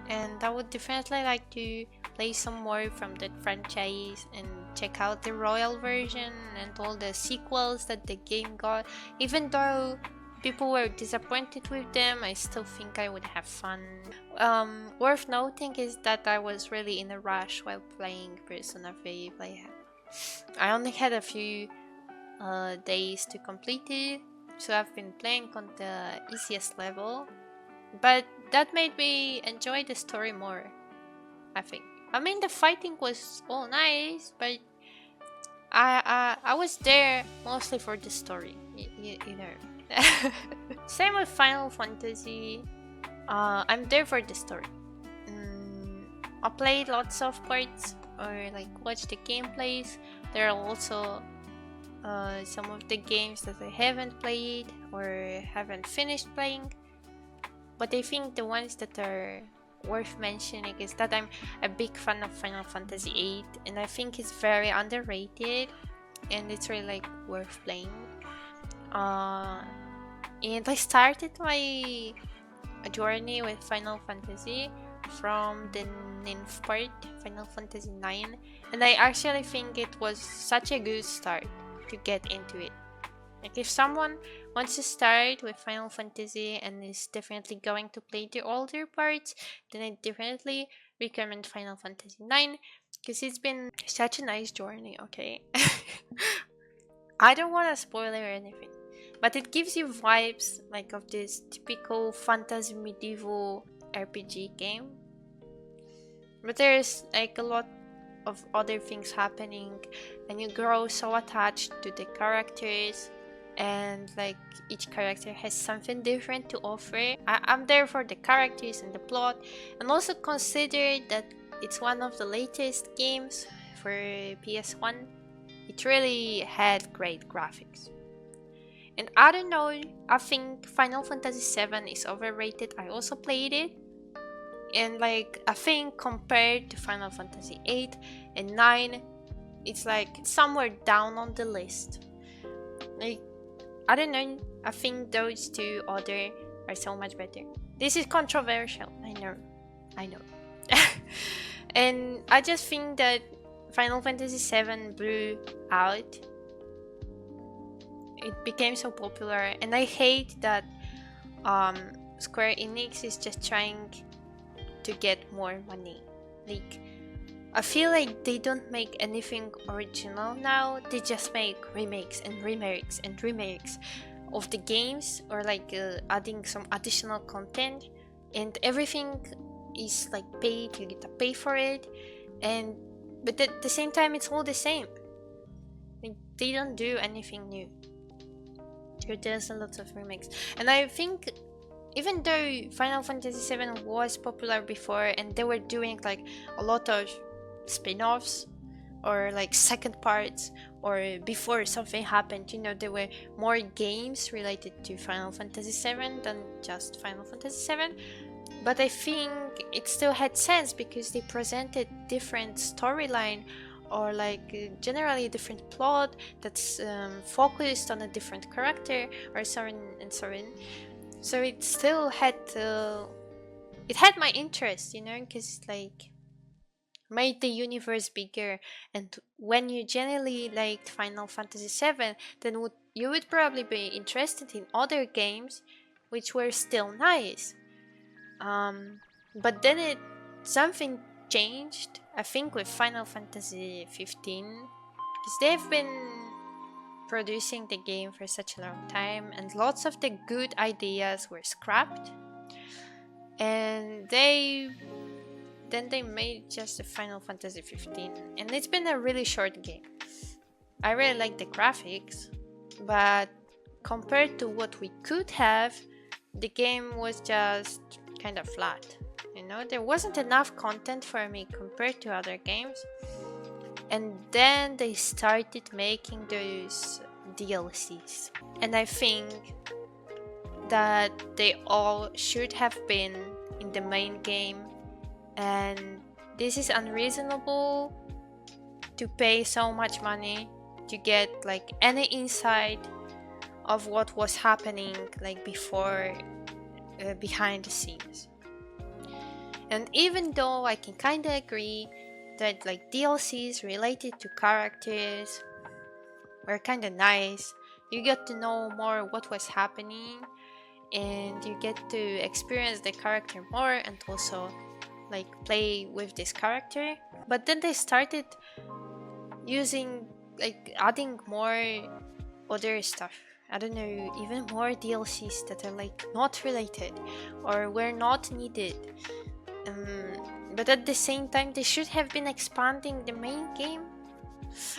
and I would definitely like to play some more from that franchise and check out the Royal version and all the sequels that the game got. Even though people were disappointed with them, I still think I would have fun. Worth noting is that I was really in a rush while playing Persona 5. I only had a few days to complete it, so I've been playing on the easiest level, but that made me enjoy the story more, I think. I mean, the fighting was all nice, but I was there mostly for the story, you know. Same with Final Fantasy. I'm there for the story. I played lots of parts or like watched the gameplays. There are also some of the games that I haven't played or haven't finished playing. But I think the ones that are worth mentioning is that I'm a big fan of Final Fantasy VIII, and I think it's very underrated, and it's really like worth playing. And I started my journey with Final Fantasy from the 9th part, Final Fantasy 9, and I actually think it was such a good start to get into it. Like if someone wants to start with Final Fantasy and is definitely going to play the older parts, then I definitely recommend Final Fantasy 9, because it's been such a nice journey, okay? I don't want to spoil it or anything, but it gives you vibes like of this typical fantasy medieval RPG game. But there's like a lot of other things happening, and you grow so attached to the characters, and like each character has something different to offer. I'm there for the characters and the plot, and also consider that it's one of the latest games for PS1. It really had great graphics. And I don't know, I think Final Fantasy VII is overrated. I also played it, and like I think compared to Final Fantasy VIII and 9, it's like somewhere down on the list. Like I don't know, I think those two other are so much better. This is controversial, I know. And I just think that Final Fantasy VII blew out. It became so popular, and I hate that Square Enix is just trying to get more money. Like I feel like they don't make anything original now. They just make remakes and remakes and remakes of the games, or like adding some additional content, and everything is like paid. You get to pay for it, but at the same time it's all the same. Like, they don't do anything new. There's a lot of remakes, and I think even though Final Fantasy VII was popular before and they were doing like a lot of spin-offs or like second parts, or before something happened, you know, there were more games related to Final Fantasy VII than just Final Fantasy VII. But I think it still had sense because they presented different storyline, or like generally a different plot that's focused on a different character, or so on and so on. So it still had it had my interest, you know, because like made the universe bigger. And when you generally liked Final Fantasy VII, then you would probably be interested in other games which were still nice. But then something changed, I think, with Final Fantasy 15, because they've been producing the game for such a long time and lots of the good ideas were scrapped, and then they made just a Final Fantasy 15, and it's been a really short game. I really like the graphics, but compared to what we could have, the game was just kind of flat. You know, there wasn't enough content for me compared to other games. And then they started making those DLCs. And I think that they all should have been in the main game. And this is unreasonable to pay so much money to get like any insight of what was happening like before, behind the scenes. And even though I can kind of agree that like DLCs related to characters were kind of nice, you get to know more what was happening and you get to experience the character more and also like play with this character. But then they started using like adding more other stuff. I don't know, even more DLCs that are like not related or were not needed. But at the same time, they should have been expanding the main game.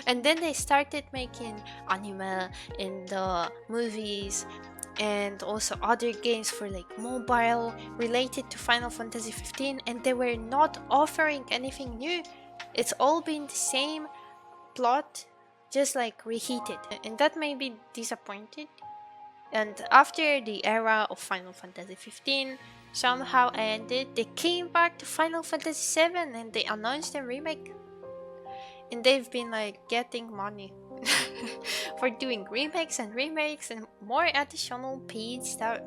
And then they started making anime and movies and also other games for like mobile related to Final Fantasy 15, and they were not offering anything new. It's all been the same plot, just like reheated, and that made me disappointed. And after the era of Final Fantasy 15 somehow ended, they came back to Final Fantasy 7 and they announced a remake. And they've been like getting money for doing remakes and more additional paid stuff.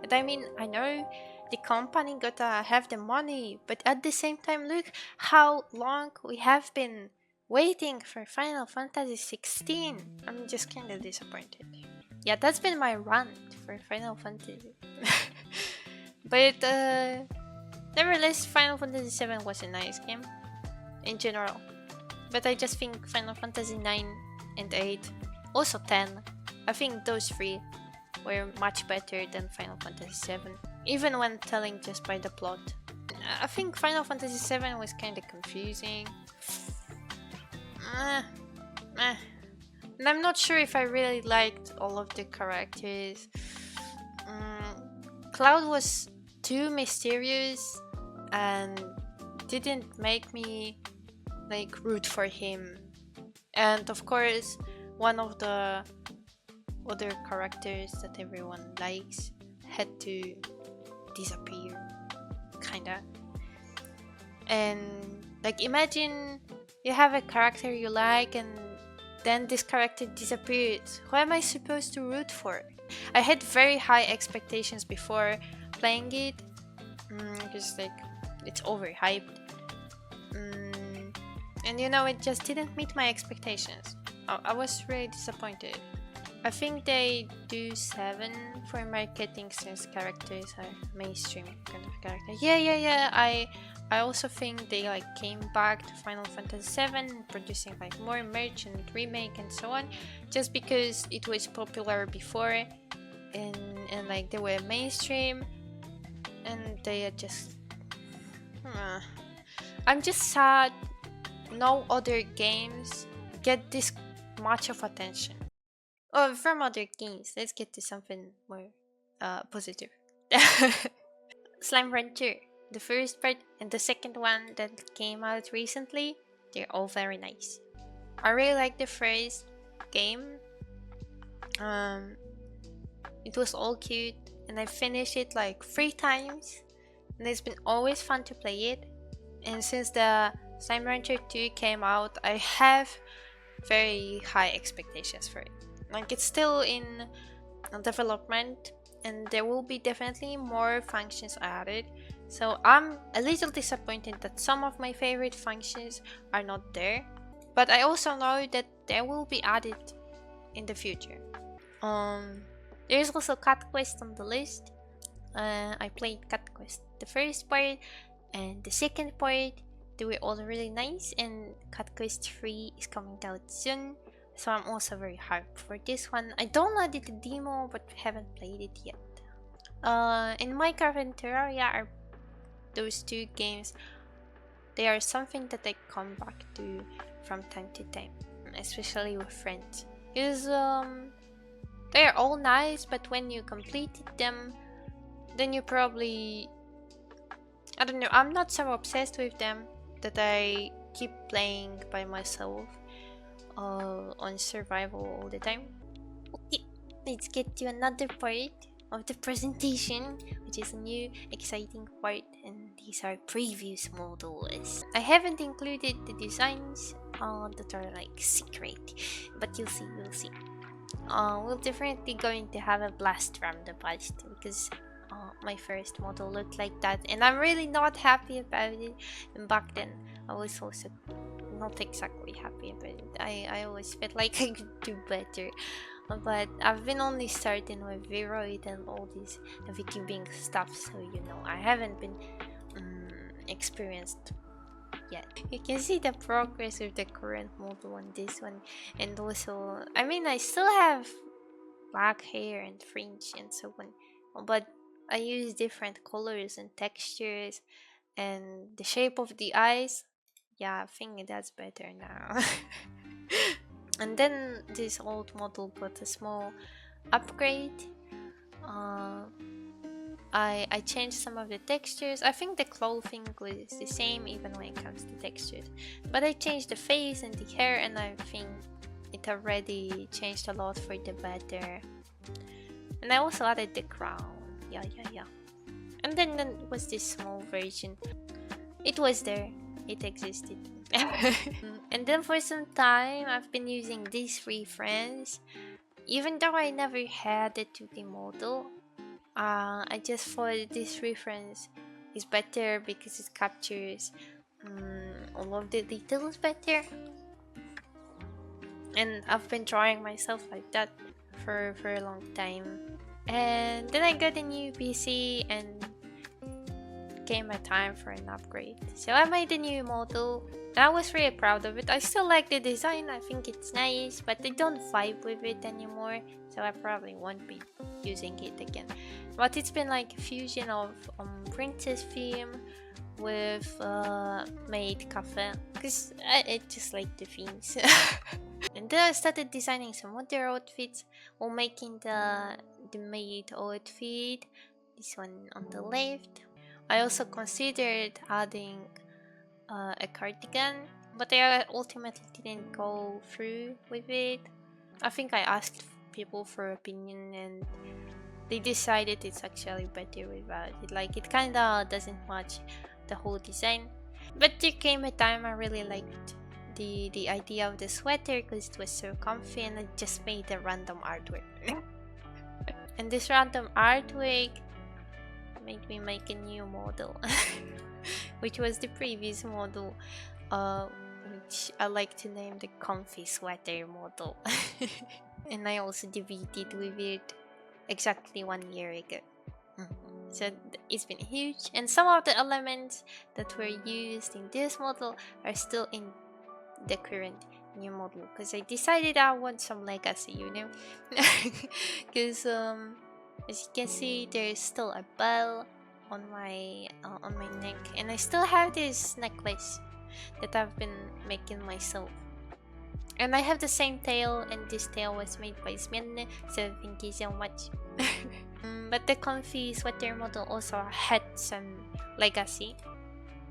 And I mean, I know the company gotta have the money, but at the same time, look how long we have been waiting for Final Fantasy 16. I'm just kind of disappointed. Yeah, that's been my rant for Final Fantasy. But nevertheless, Final Fantasy 7 was a nice game in general. But I just think Final Fantasy 9 and 8, also 10, I think those three were much better than Final Fantasy 7, even when telling just by the plot. I think Final Fantasy 7 was kind of confusing. And I'm not sure if I really liked all of the characters. Cloud was too mysterious and didn't make me like root for him. And of course, one of the other characters that everyone likes had to disappear, kinda. And like imagine you have a character you like and then this character disappears. Who am I supposed to root for? I had very high expectations before playing it, because like it's overhyped. And you know, it just didn't meet my expectations. I was really disappointed. I think they do 7 for marketing since characters are mainstream kind of character. Yeah. I also think they like came back to Final Fantasy VII, producing like more merch and remake and so on, just because it was popular before, and like they were mainstream, and they are just. I'm just sad no other games get this much of attention. Oh, from other games. Let's get to something more positive. Slime Rancher, the first part and the second one that came out recently, they're all very nice. I really like the first game. Um, it was all cute, and I finished it like 3 times, and it's been always fun to play it. And since the Slime Rancher 2 came out, I have very high expectations for it. Like, it's still in development, and there will be definitely more functions added. So I'm a little disappointed that some of my favorite functions are not there, but I also know that they will be added in the future. There's also Cat Quest on the list. I played Cat Quest the first part and the second part. They were all really nice, and Cat Quest 3 is coming out soon, so I'm also very hyped for this one. I downloaded the demo but haven't played it yet. In Minecraft and Terraria are those two games. They are something that I come back to from time to time, especially with friends. Because they are all nice, but when you completed them, then you probably, I don't know, I'm not so obsessed with them that I keep playing by myself on survival all the time. Okay, let's get to another part of the presentation, which is a new exciting part, and these are previous models. I haven't included the designs that are like secret, but you'll see. We're definitely going to have a blast from the past, because my first model looked like that, and I'm really not happy about it. And back then I was also not exactly happy about it. I always felt like I could do better, but I've been only starting with Viroid and all these VTubing stuff, so you know, I haven't been experienced yet. You can see the progress of the current model on this one, and also, I mean, I still have black hair and fringe and so on, but I use different colors and textures, and the shape of the eyes, yeah, I think that's better now. And then this old model got a small upgrade. I changed some of the textures. I think the clothing was the same even when it comes to textures, but I changed the face and the hair, and I think it already changed a lot for the better. And I also added the crown. Yeah. And then was this small version. It was there. It existed. And then for some time, I've been using these 3 friends. Even though I never had the 2D model, I just thought this reference is better because it captures all of the details better. And I've been drawing myself like that for a long time. And then I got a new PC, and came a time for an upgrade. So I made a new model, and I was really proud of it. I still like the design, I think it's nice, but I don't vibe with it anymore, so I probably won't be using it again. But it's been like a fusion of princess theme with maid cafe, because I just like the themes. And then I started designing some other outfits while making the maid outfit, this one on the left. I also considered adding a cardigan, but I ultimately didn't go through with it. I think I asked people for opinion, and they decided it's actually better without it. Like, it kinda doesn't match the whole design. But there came a time I really liked the idea of the sweater because it was so comfy, and I just made a random artwork. And this random artwork made me make a new model, which was the previous model, which I like to name the comfy sweater model. And I also debuted with it exactly 1 year ago. So it's been huge, and some of the elements that were used in this model are still in the current new model, because I decided I want some legacy, you know. Because as you can see, there's still a bell on my neck, and I still have this necklace that I've been making myself. And I have the same tail, and this tail was made by Smenne, so thank you so much. But the comfy sweater model also had some legacy.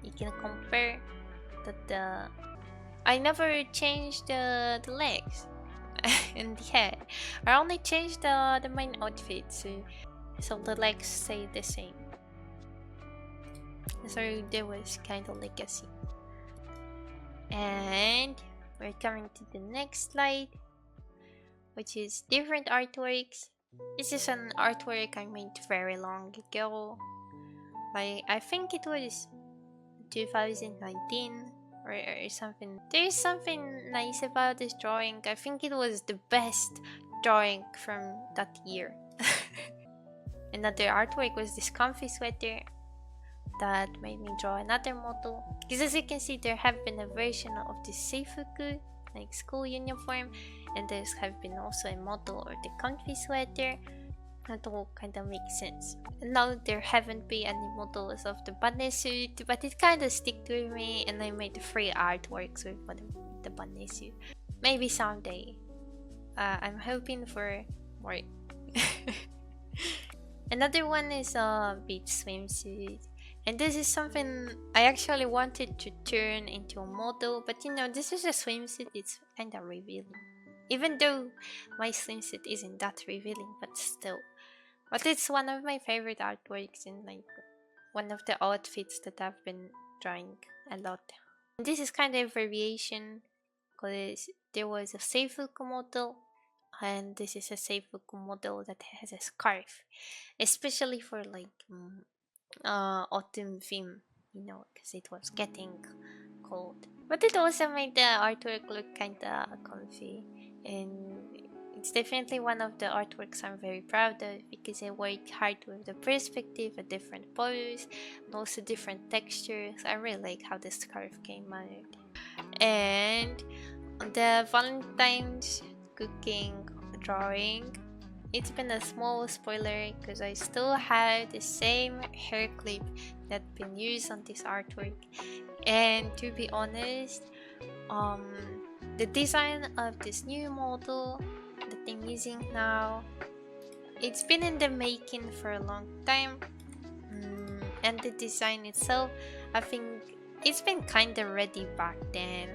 You can compare that I never changed the legs and the head. I only changed the main outfit, so the legs stay the same. So there was kind of legacy. And we're coming to the next slide, which is different artworks. This is an artwork I made very long ago. Like, I think it was 2019 or something. There's something nice about this drawing. I think it was the best drawing from that year. Another artwork was this comfy sweater that made me draw another model. Because as you can see, there have been a version of the seifuku, like school uniform, and there's have been also a model of the comfy sweater. That all kind of makes sense. And now there haven't been any models of the bunny suit, but it kind of stick to me, and I made the free artworks with the bunny suit. Maybe someday. I'm hoping for more. Another one is a beach swimsuit. And this is something I actually wanted to turn into a model, but you know, this is a swimsuit, it's kind of revealing. Even though my swimsuit isn't that revealing, but still. But it's one of my favorite artworks and like one of the outfits that I've been drawing a lot. And this is kind of a variation because there was a seifuku model, and this is a seifuku model that has a scarf, especially for like autumn theme, you know, because it was getting cold. But it also made the artwork look kinda comfy, and it's definitely one of the artworks I'm very proud of because I worked hard with the perspective, a different pose, and also different textures. I really like how the scarf came out. And the Valentine's cooking drawing, it's been a small spoiler because I still have the same hair clip that been used on this artwork. And to be honest, the design of this new model that I'm using now, it's been in the making for a long time. And the design itself, I think it's been kinda ready back then.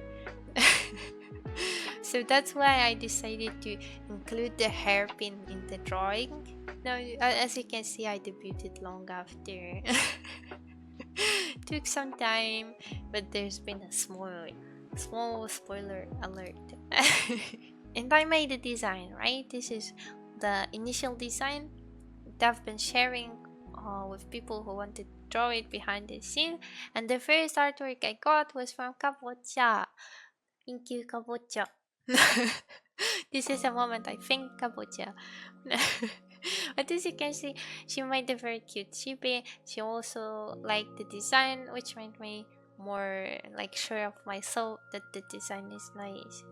So that's why I decided to include the hairpin in the drawing. Now, as you can see, I debuted long after. Took some time, but there's been a small spoiler alert. And I made the design, right? This is the initial design that I've been sharing with people who wanted to draw it behind the scene. And the first artwork I got was from Kabocha. Thank you, Kabocha. This is a moment I thank Kabocha. But as you can see, she made a very cute chibi. She also liked the design, which made me more like sure of myself that the design is nice.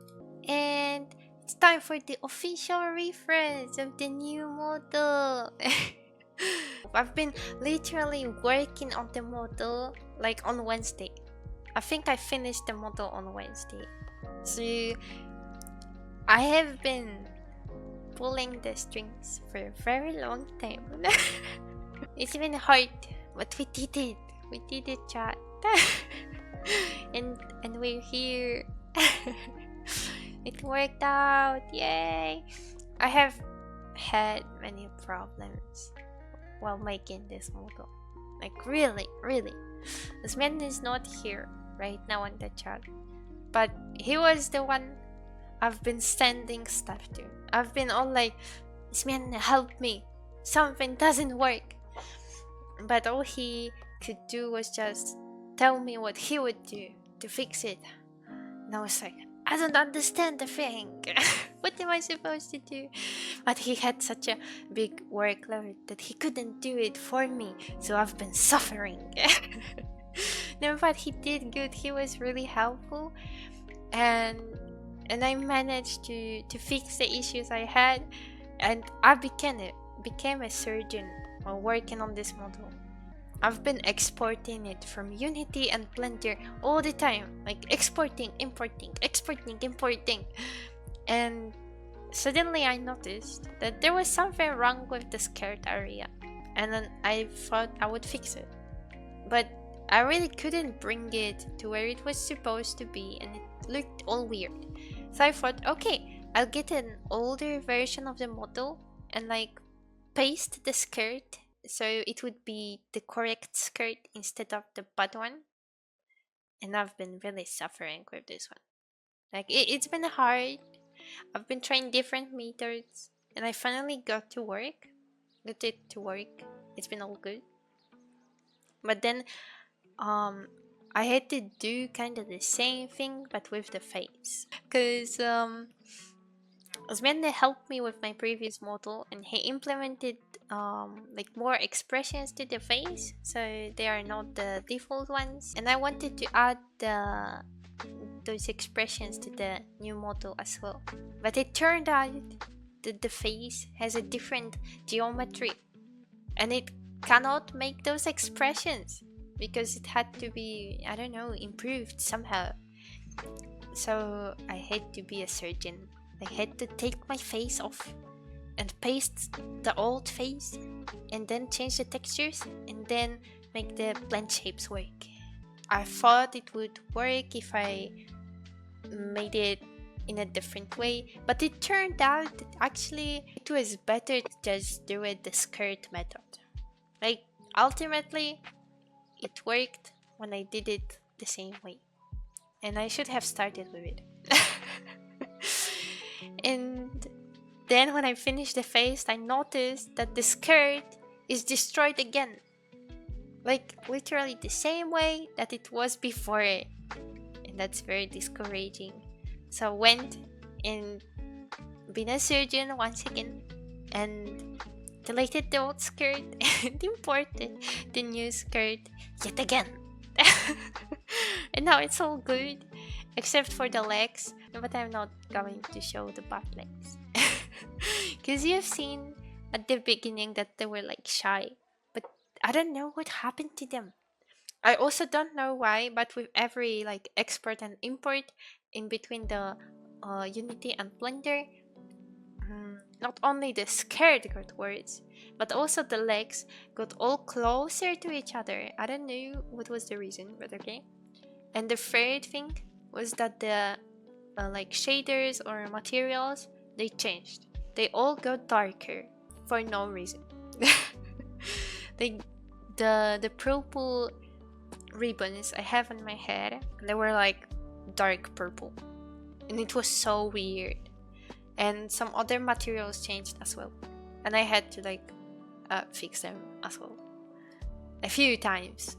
And it's time for the official reference of the new model. I've been literally working on the model like on Wednesday. I think I finished the model on Wednesday. So I have been pulling the strings for a very long time. It's been hard, but we did it. We did it, chat. and we're here. It worked out. Yay! I have had many problems while making this model. Like really. This man is not here right now on the chat, but he was the one I've been sending stuff to. I've been all like, this man help me, something doesn't work. But all he could do was just tell me what he would do to fix it. And I was like, I don't understand the thing. What am I supposed to do? But he had such a big workload that he couldn't do it for me, so I've been suffering. No, but he did good. He was really helpful, and I managed to fix the issues I had, and I became a surgeon while working on this model. I've been exporting it from Unity and Blender all the time, like exporting, importing, exporting, importing. And suddenly I noticed that there was something wrong with the skirt area, and then I thought I would fix it. But I really couldn't bring it to where it was supposed to be, and it looked all weird. So I thought, okay, I'll get an older version of the model and like paste the skirt so it would be the correct skirt instead of the bad one. And I've been really suffering with this one. Like it's been hard. I've been trying different methods, and I finally got it to work. It's been all good. But then I had to do kind of the same thing but with the face, because Osman helped me with my previous model, and he implemented like more expressions to the face, so they are not the default ones, and I wanted to add those expressions to the new model as well. But it turned out that the face has a different geometry, and it cannot make those expressions because it had to be, I don't know, improved somehow. So I had to be a surgeon. I had to take my face off and paste the old face, and then change the textures, and then make the blend shapes work. I thought it would work if I made it in a different way, but it turned out that actually it was better to just do it the skirt method. Like ultimately it worked when I did it the same way, and I should have started with it. And then when I finished the face, I noticed that the skirt is destroyed again, like literally the same way that it was before, and that's very discouraging. So I went and been a surgeon once again and deleted the old skirt and imported the new skirt yet again. And now it's all good except for the legs, but I'm not going to show the butt legs because you've seen at the beginning that they were like shy, but I don't know what happened to them. I also don't know why, but with every like export and import in between the Unity and Blender, not only the skirt got worse, but also the legs got all closer to each other. I don't know what was the reason, but okay. And the third thing was that the like shaders or materials, they changed. They all got darker for no reason. The purple ribbons I have on my head, they were like dark purple, and it was so weird. And some other materials changed as well, and I had to like fix them as well a few times.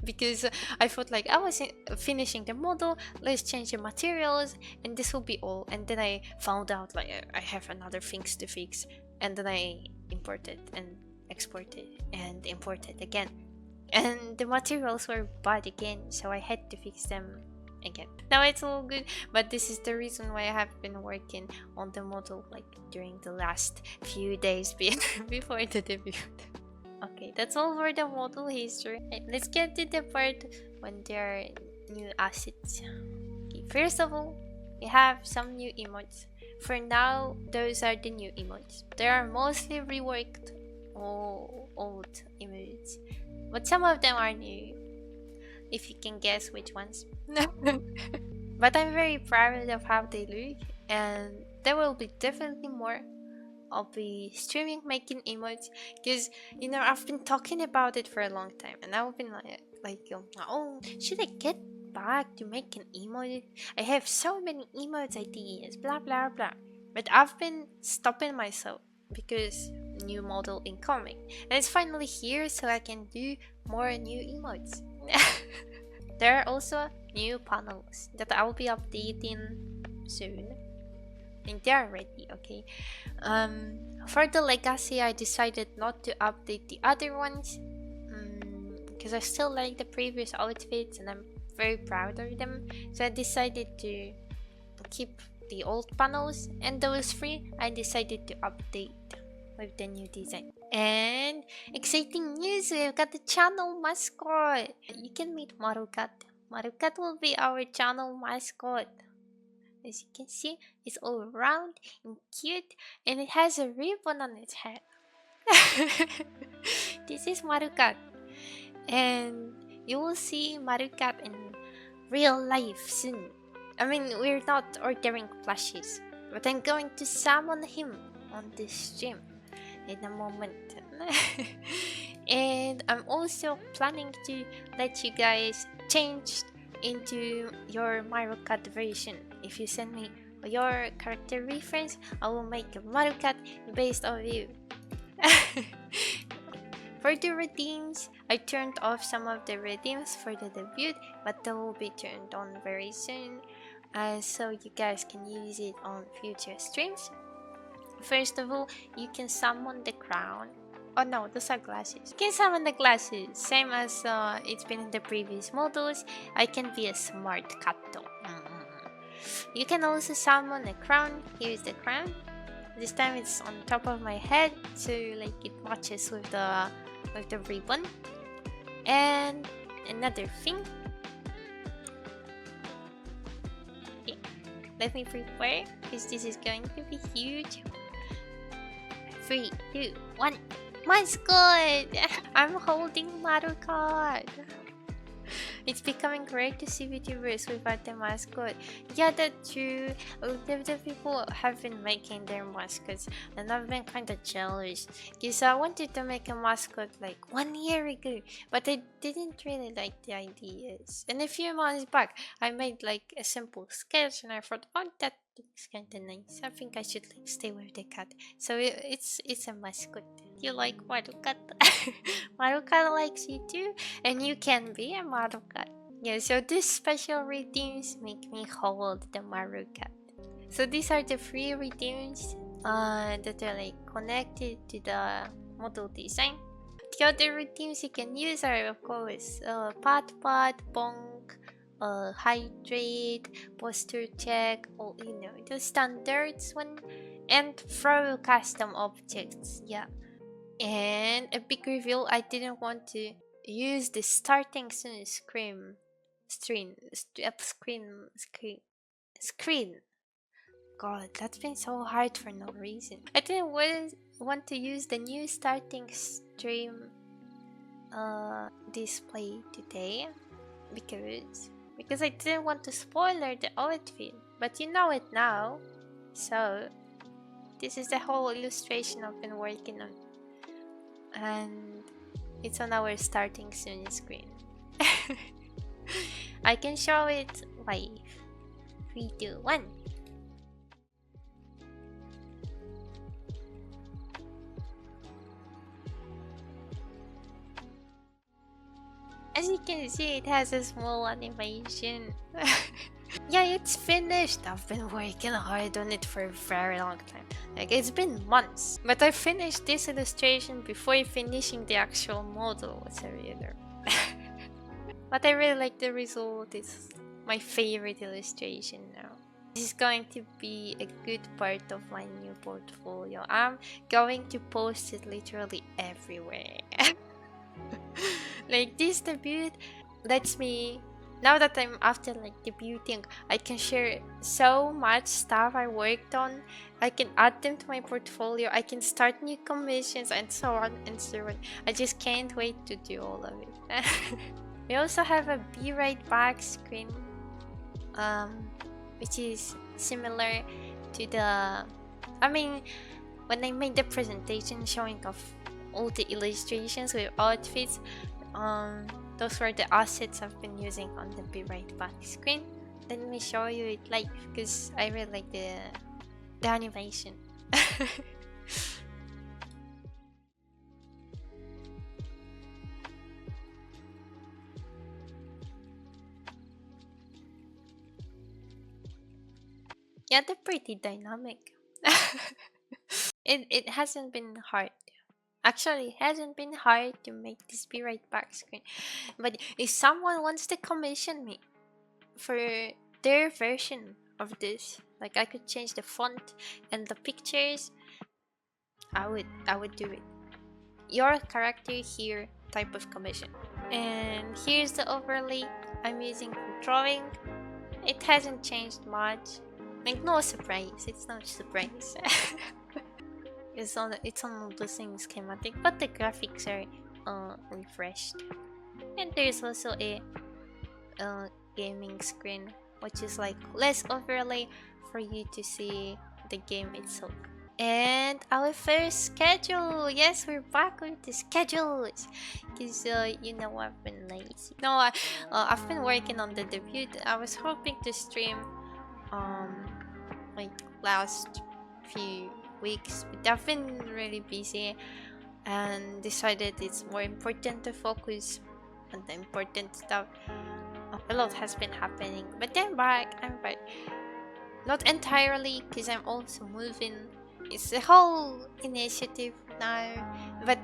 Because I thought like I was finishing the model, let's change the materials and this will be all. And then I found out like I have another things to fix, and then I imported and exported and imported again, and the materials were bad again, so I had to fix them again. Now it's all good, but this is the reason why I have been working on the model like during the last few days before the debut. Okay, that's all for the model history. Let's get to the part when there are new assets. Okay, first of all, we have some new emotes. For now, those are the new emotes. They are mostly reworked old emotes, but some of them are new, if you can guess which ones. But I'm very proud of how they look, and there will be definitely more. I'll be streaming making emotes, because you know I've been talking about it for a long time, and I've been oh, should I get back to making emotes? I have so many emotes ideas, blah blah blah. But I've been stopping myself because new model incoming, and it's finally here, so I can do more new emotes. There are also new panels that I'll be updating soon. I think they are ready, okay? For the legacy, I decided not to update the other ones because I still like the previous outfits and I'm very proud of them. So I decided to keep the old panels, and those three I decided to update with the new design. And exciting news, we've got the channel mascot. You can meet Marukat. Marukat will be our channel mascot. As you can see, it's all round and cute, and it has a ribbon on its head. This is Marukat, and you will see Marukat in real life soon. I mean, we're not ordering plushies, but I'm going to summon him on this stream in a moment. And I'm also planning to let you guys change into your Marukat version. If you send me your character reference, I will make a Marukat based on you. For the redeems, I turned off some of the redeems for the debut, but they will be turned on very soon, so you guys can use it on future streams. First of all, you can summon the crown. Oh no, those are glasses. You can summon the glasses, same as it's been in the previous models. I can be a smart Kato. You can also summon a crown. Here's the crown. This time it's on top of my head, so like it matches with the ribbon. And another thing. Okay. Let me prepare, because this is going to be huge. 3, 2, 1. Mascot! I'm holding Marukat. It's becoming rare to see VTubers without the mascot. Yeah, that's true. The people have been making their mascots, and I've been kind of jealous, because I wanted to make a mascot like 1 year ago, but I didn't really like the ideas. And a few months back, I made like a simple sketch, and I thought, oh, that looks kind of nice. I think I should like stay with the cat. So it's a mascot. You like Marukat? Marukat likes you too, and you can be a Marukat. Yeah, so these special redeems make me hold the Marukat. So these are the free redeems that are like connected to the model design. The other redeems you can use are, of course, Pat, Bonk, Hydrate, Posture Check, or you know, the standards one, and throw custom objects. Yeah. And a big reveal, I didn't want to use the starting soon screen. God, that's been so hard for no reason. I didn't want to use the new starting stream display today because I didn't want to spoiler the outfit. But you know it now, so this is the whole illustration I've been working on. And it's on our starting soon screen. I can show it live. 3, 2, 1. As you can see, it has a small animation. Yeah, it's finished. I've been working hard on it for a very long time. Like, it's been months. But I finished this illustration before finishing the actual model. What's a reader? But I really like the result. It's my favorite illustration now. This is going to be a good part of my new portfolio. I'm going to post it literally everywhere. Like, this debut lets me, now that I'm after like debuting, I can share so much stuff I worked on. I can add them to my portfolio. I can start new commissions and so on and so on. I just can't wait to do all of it. We also have a Be Right Back screen, which is similar to the, I mean, when I made the presentation showing off all the illustrations with outfits, those were the assets I've been using on the Be Right Back screen. Let me show you it live, because I really like the animation. Yeah, they're pretty dynamic. It hasn't been hard. Actually, it hasn't been hard to make this Be Right Back screen. But if someone wants to commission me for their version of this, like I could change the font and the pictures, I would do it. your character here type of commission. And here's the overlay I'm using for drawing. It hasn't changed much. Like, no surprise. It's not surprise. it's on the same schematic, but the graphics are refreshed. And there's also a gaming screen, which is like less overlay for you to see the game itself. And our first schedule. Yes, we're back with the schedules. Because, you know, I've been lazy. No, I've been working on the debut. I was hoping to stream, like last few weeks. But I've been really busy and decided it's more important to focus on the important stuff. A lot has been happening. But I'm back. Not entirely, because I'm also moving. It's a whole initiative now, but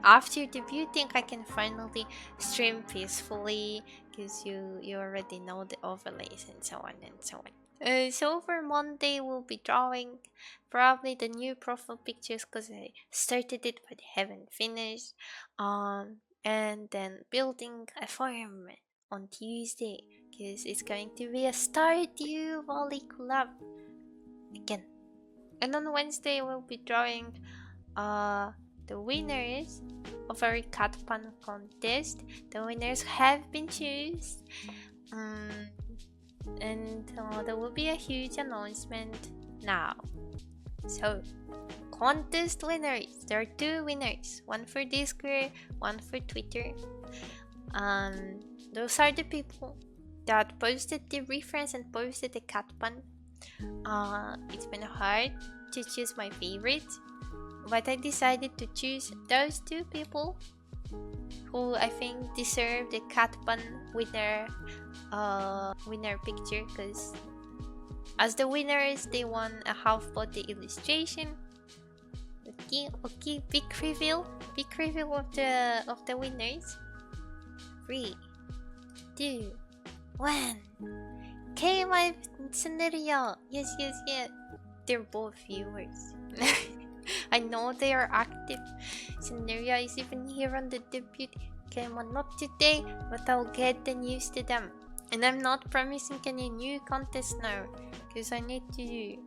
after debuting I can finally stream peacefully, because you already know the overlays and so on and so on. So for Monday we'll be drawing probably the new profile pictures, because I started it but haven't finished, and then building a farm on Tuesday, because it's going to be a Stardew Valley collab again. And on Wednesday we'll be drawing the winners of our cat pan contest. The winners have been chosen, and there will be a huge announcement now. So, contest winners, there are 2 winners, one for Discord, one for Twitter. Those are the people that posted the reference and posted the cat pan. It's been hard to choose my favorite, but I decided to choose those 2 people who I think deserve the cat pan winner picture, because as the winners they won a half body illustration. Okay, big reveal of the winners. 3, 2, 1. my scenario. Yes. They're both viewers. I know they are active. Scenario is even here on the debut. Came on not today, but I'll get the news to them. And I'm not promising any new contests now, because I need to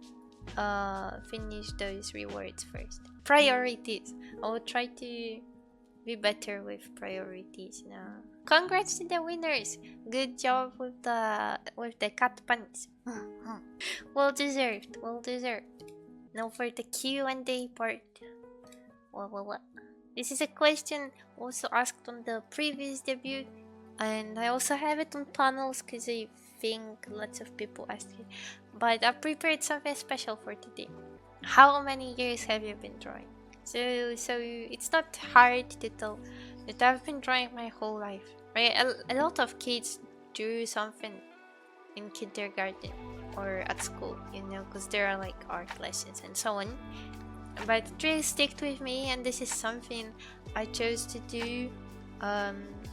finish those rewards first. Priorities. I will try to be better with priorities now. Congrats to the winners. Good job with the cat pants. Well deserved. Now for the Q&A part. Well. This is a question also asked on the previous debut, and I also have it on panels because I think lots of people asked it. But I prepared something special for today. How many years have you been drawing? So it's not hard to tell that I've been drawing my whole life, right? A lot of kids do something in kindergarten or at school, you know, because there are like art lessons and so on. But it really sticked with me, and this is something I chose to do.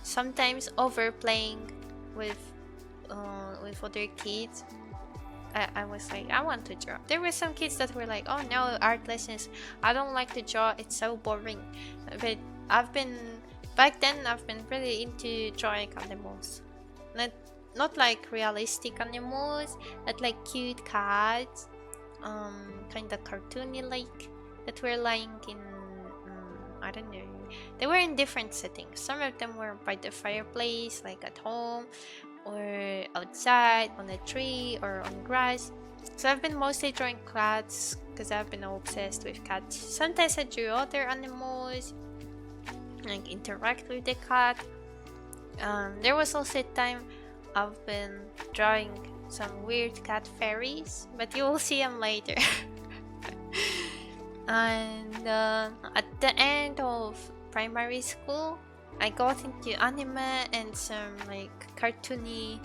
Sometimes overplaying with other kids. I was like, I want to draw. There were some kids that were like, oh no, art lessons, I don't like to draw, it's so boring. But back then I've been really into drawing animals. Not like realistic animals, but like cute cats, kind of cartoony like, that were lying in, I don't know, they were in different settings. Some of them were by the fireplace, like at home, or outside on a tree or on grass. So I've been mostly drawing cats because I've been obsessed with cats. Sometimes I drew other animals, like interact with the cat. There was also a time I've been drawing some weird cat fairies, but you will see them later. And at the end of primary school, I got into anime and some like cartoony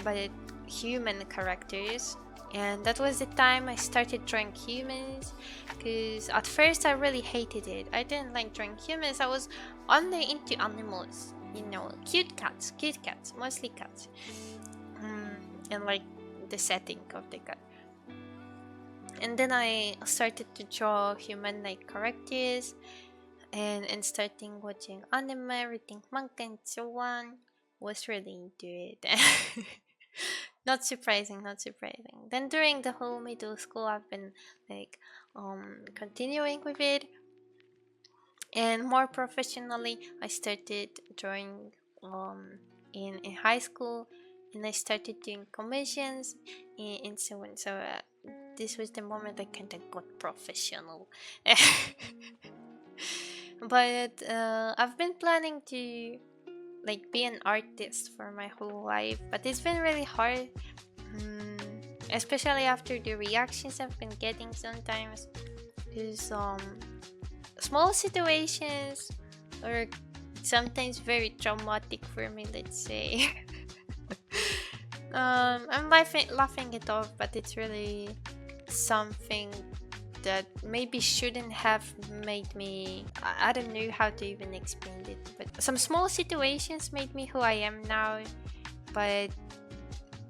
but human characters, and that was the time I started drawing humans, because at first I really hated it. I didn't like drawing humans. I was only into animals, you know, cute cats, mostly cats, and like the setting of the cat. And then I started to draw human-like characters, and starting watching anime, reading manga, and so on. Was really into it. Not surprising, not surprising. Then during the whole middle school, I've been like continuing with it, and more professionally, I started drawing in high school, and I started doing commissions and so on. So this was the moment I kind of got professional. But I've been planning to like be an artist for my whole life, but it's been really hard, especially after the reactions I've been getting sometimes. Because small situations or sometimes very traumatic for me, let's say. I'm laughing it off, but it's really something that maybe shouldn't have made me. I don't know how to even explain it, but some small situations made me who I am now, but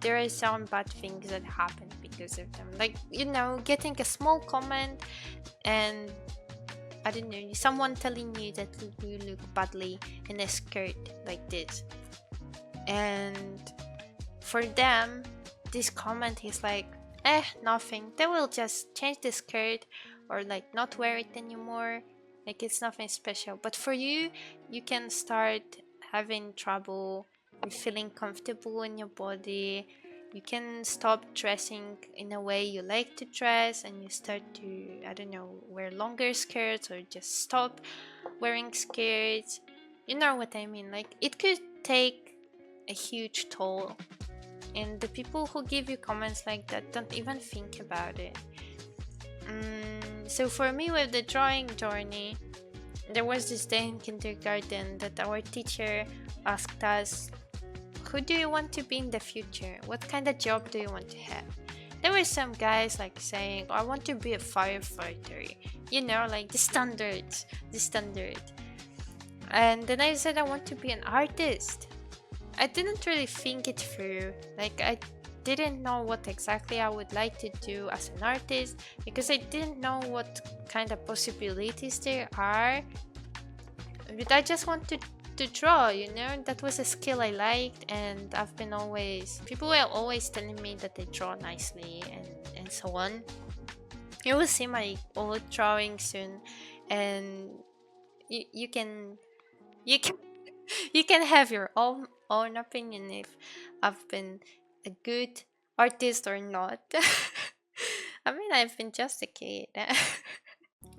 there are some bad things that happened because of them, like, you know, getting a small comment and I don't know, someone telling you that you look badly in a skirt like this, and for them this comment is like, nothing, they will just change the skirt or like not wear it anymore, like it's nothing special. But for you, you can start having trouble with feeling comfortable in your body. You can stop dressing in a way you like to dress, and you start to, I don't know, wear longer skirts or just stop wearing skirts. You know what I mean? Like, it could take a huge toll, and the people who give you comments like that don't even think about it. So for me, with the drawing journey, there was this day in kindergarten that our teacher asked us, who do you want to be in the future? What kind of job do you want to have? There were some guys like saying, I want to be a firefighter, you know, like the standard. And then I said I want to be an artist. I didn't really think it through. Like, I didn't know what exactly I would like to do as an artist, because I didn't know what kind of possibilities there are. But I just wanted to draw, you know, that was a skill I liked, and I've been always, people were always telling me that I draw nicely and so on. You will see my old drawing soon, and you can you can have your own opinion if I've been a good artist or not. I mean, I've been just a kid.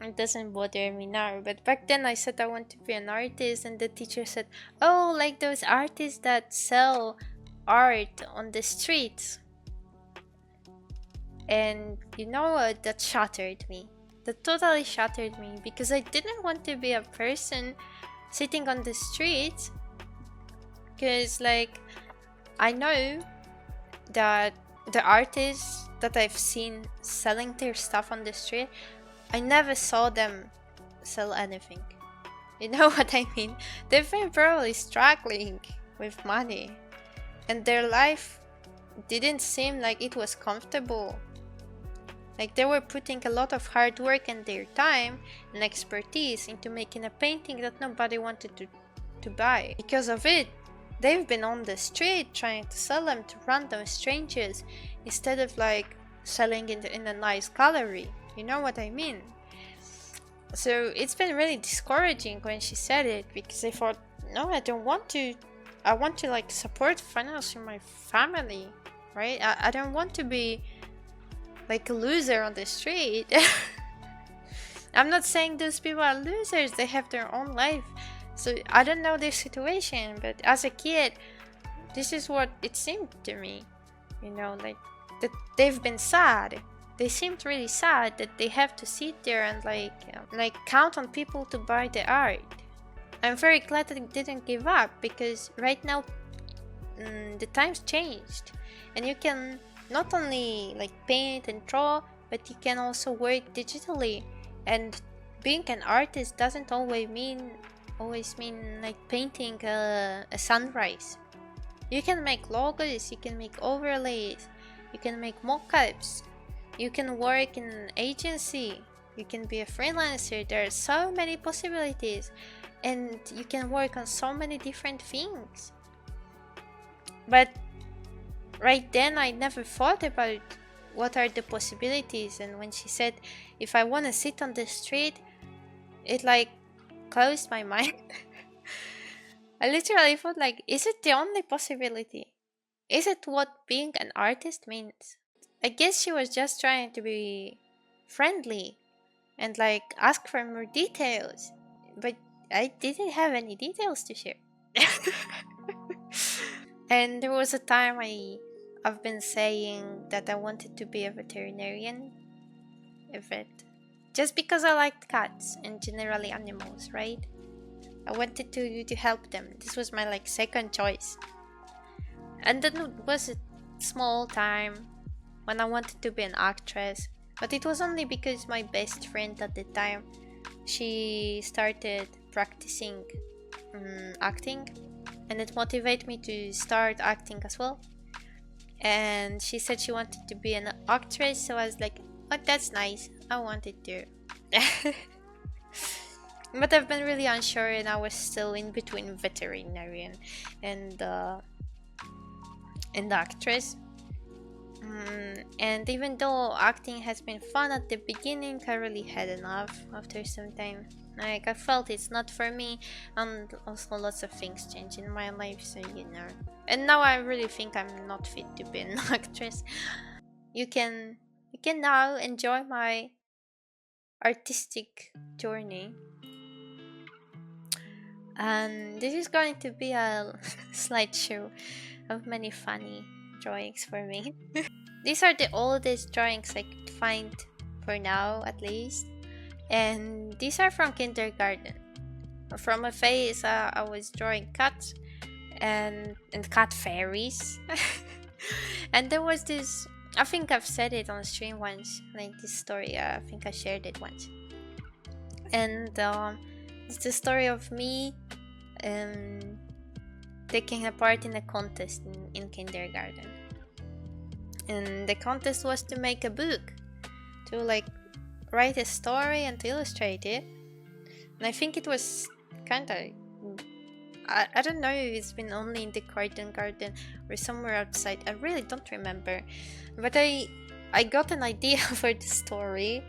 It doesn't bother me now, but back then I said I want to be an artist, and the teacher said, oh, like those artists that sell art on the streets. And you know what, that shattered me. That totally shattered me, because I didn't want to be a person sitting on the streets. Because, like, I know that the artists that I've seen selling their stuff on the street, I never saw them sell anything. You know what I mean? They've been probably struggling with money, and their life didn't seem like it was comfortable. Like, they were putting a lot of hard work and their time and expertise into making a painting that nobody wanted to buy. Because of it, they've been on the street trying to sell them to random strangers instead of like selling in a nice gallery. You know what I mean? So it's been really discouraging when she said it, because I thought, no, I don't want to. I want to like support financially my family, right? I don't want to be like a loser on the street. I'm not saying those people are losers, they have their own life. So I don't know their situation, but as a kid, this is what it seemed to me. You know, like that they've been sad. They seemed really sad that they have to sit there and like count on people to buy the art. I'm very glad that it didn't give up, because right now the times changed, and you can not only like paint and draw, but you can also work digitally. And being an artist doesn't always mean like painting a sunrise. You can make logos, you can make overlays, you can make mock-ups, you can work in an agency, You can be a freelancer. There are so many possibilities, and you can work on so many different things. But right then I never thought about what are the possibilities. And when she said if I want to sit on the street, it like closed my mind. I literally thought like, is it the only possibility? Is it what being an artist means? I guess she was just trying to be friendly and like ask for more details, but I didn't have any details to share. And there was a time I've been saying that I wanted to be a veterinarian, a vet, just because I liked cats and generally animals, right? I wanted to help them. This was my like second choice. And then it was a small time when I wanted to be an actress, but it was only because my best friend at the time, she started practicing acting, and it motivated me to start acting as well. And she said she wanted to be an actress, so I was like, oh, that's nice, I wanted to. But I've been really unsure, and I was still in between veterinarian and actress. And even though acting has been fun at the beginning, I really had enough after some time. Like, I felt it's not for me, and also lots of things change in my life, so you know. And now I really think I'm not fit to be an actress. You can now enjoy my artistic journey. And this is going to be a slideshow of many funny drawings for me. These are the oldest drawings I could find for now, at least. And these are from kindergarten. From a phase, I was drawing cats and cat fairies. And there was this, I think I've said it on stream once, like this story, I think I shared it once. And it's the story of me taking a part in a contest in kindergarten. And the contest was to make a book, to like write a story and to illustrate it. And I think it was kind of, I don't know if it's been only in the garden or somewhere outside. I really don't remember. But I got an idea for the story,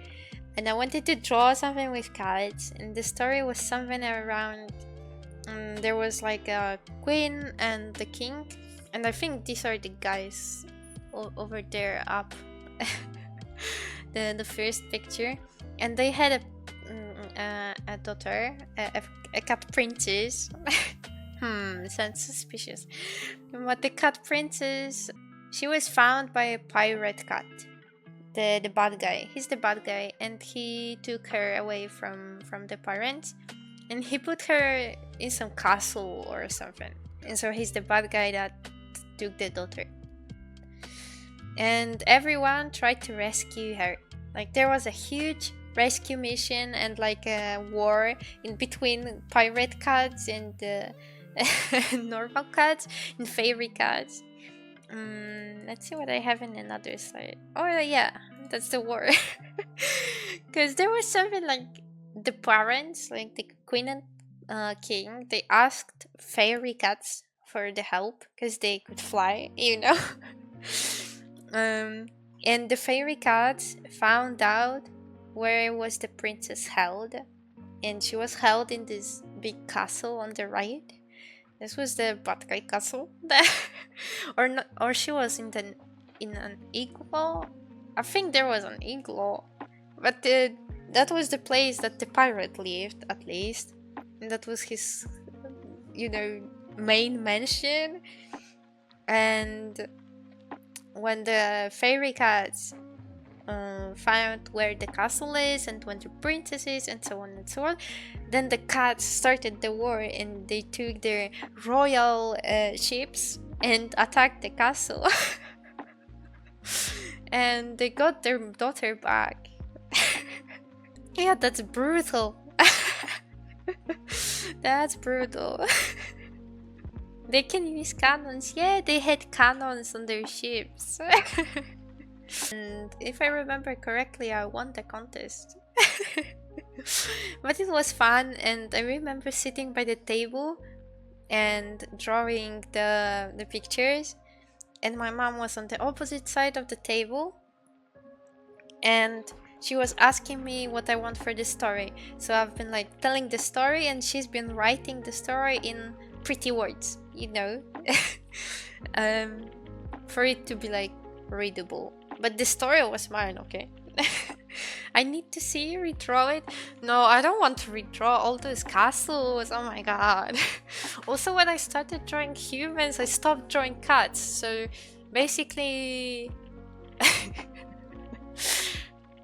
and I wanted to draw something with cats. And the story was something around, there was like a queen and the king. And I think these are the guys over there up. the first picture. And they had a daughter, a cat princess. Sounds suspicious. But the cat princess, she was found by a pirate cat. The bad guy. He's the bad guy, and he took her away from the parents, and he put her in some castle or something. And so he's the bad guy that took the daughter. And everyone tried to rescue her. Like, there was a huge rescue mission and like a war in between pirate cats and normal cats and fairy cats. Let's see what I have in another slide. Oh yeah, that's the war. Because there was something like the parents, like the queen and king, they asked fairy cats for the help because they could fly, you know. And the fairy cats found out where was the princess held, and she was held in this big castle on the right. This was the bad guy castle. Or not, or she was in an igloo. I think there was an igloo, but that was the place that the pirate lived, at least, and that was his, main mansion. And when the fairy cats found where the castle is and when the princess is and so on and so on, then the cats started the war, and they took their royal ships and attacked the castle. And they got their daughter back. Yeah, that's brutal. That's brutal. They can use cannons. Yeah, they had cannons on their ships. And if I remember correctly, I won the contest. But it was fun, and I remember sitting by the table and drawing the pictures, and my mom was on the opposite side of the table, and she was asking me what I want for the story. So I've been like telling the story, and she's been writing the story in pretty words, you know, for it to be like readable. But the story was mine, okay? I need to see you redraw it. No, I don't want to redraw all those castles. Oh my god. Also, when I started drawing humans, I stopped drawing cats. So basically,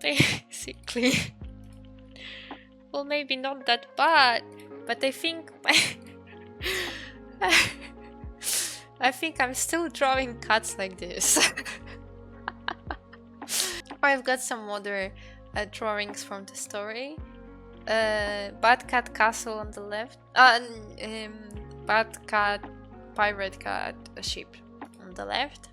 basically, well, maybe not that bad, but I think I think I'm still drawing cats like this. I've got some other drawings from the story. Bad cat castle on the left. Bad cat, pirate cat, ship on the left.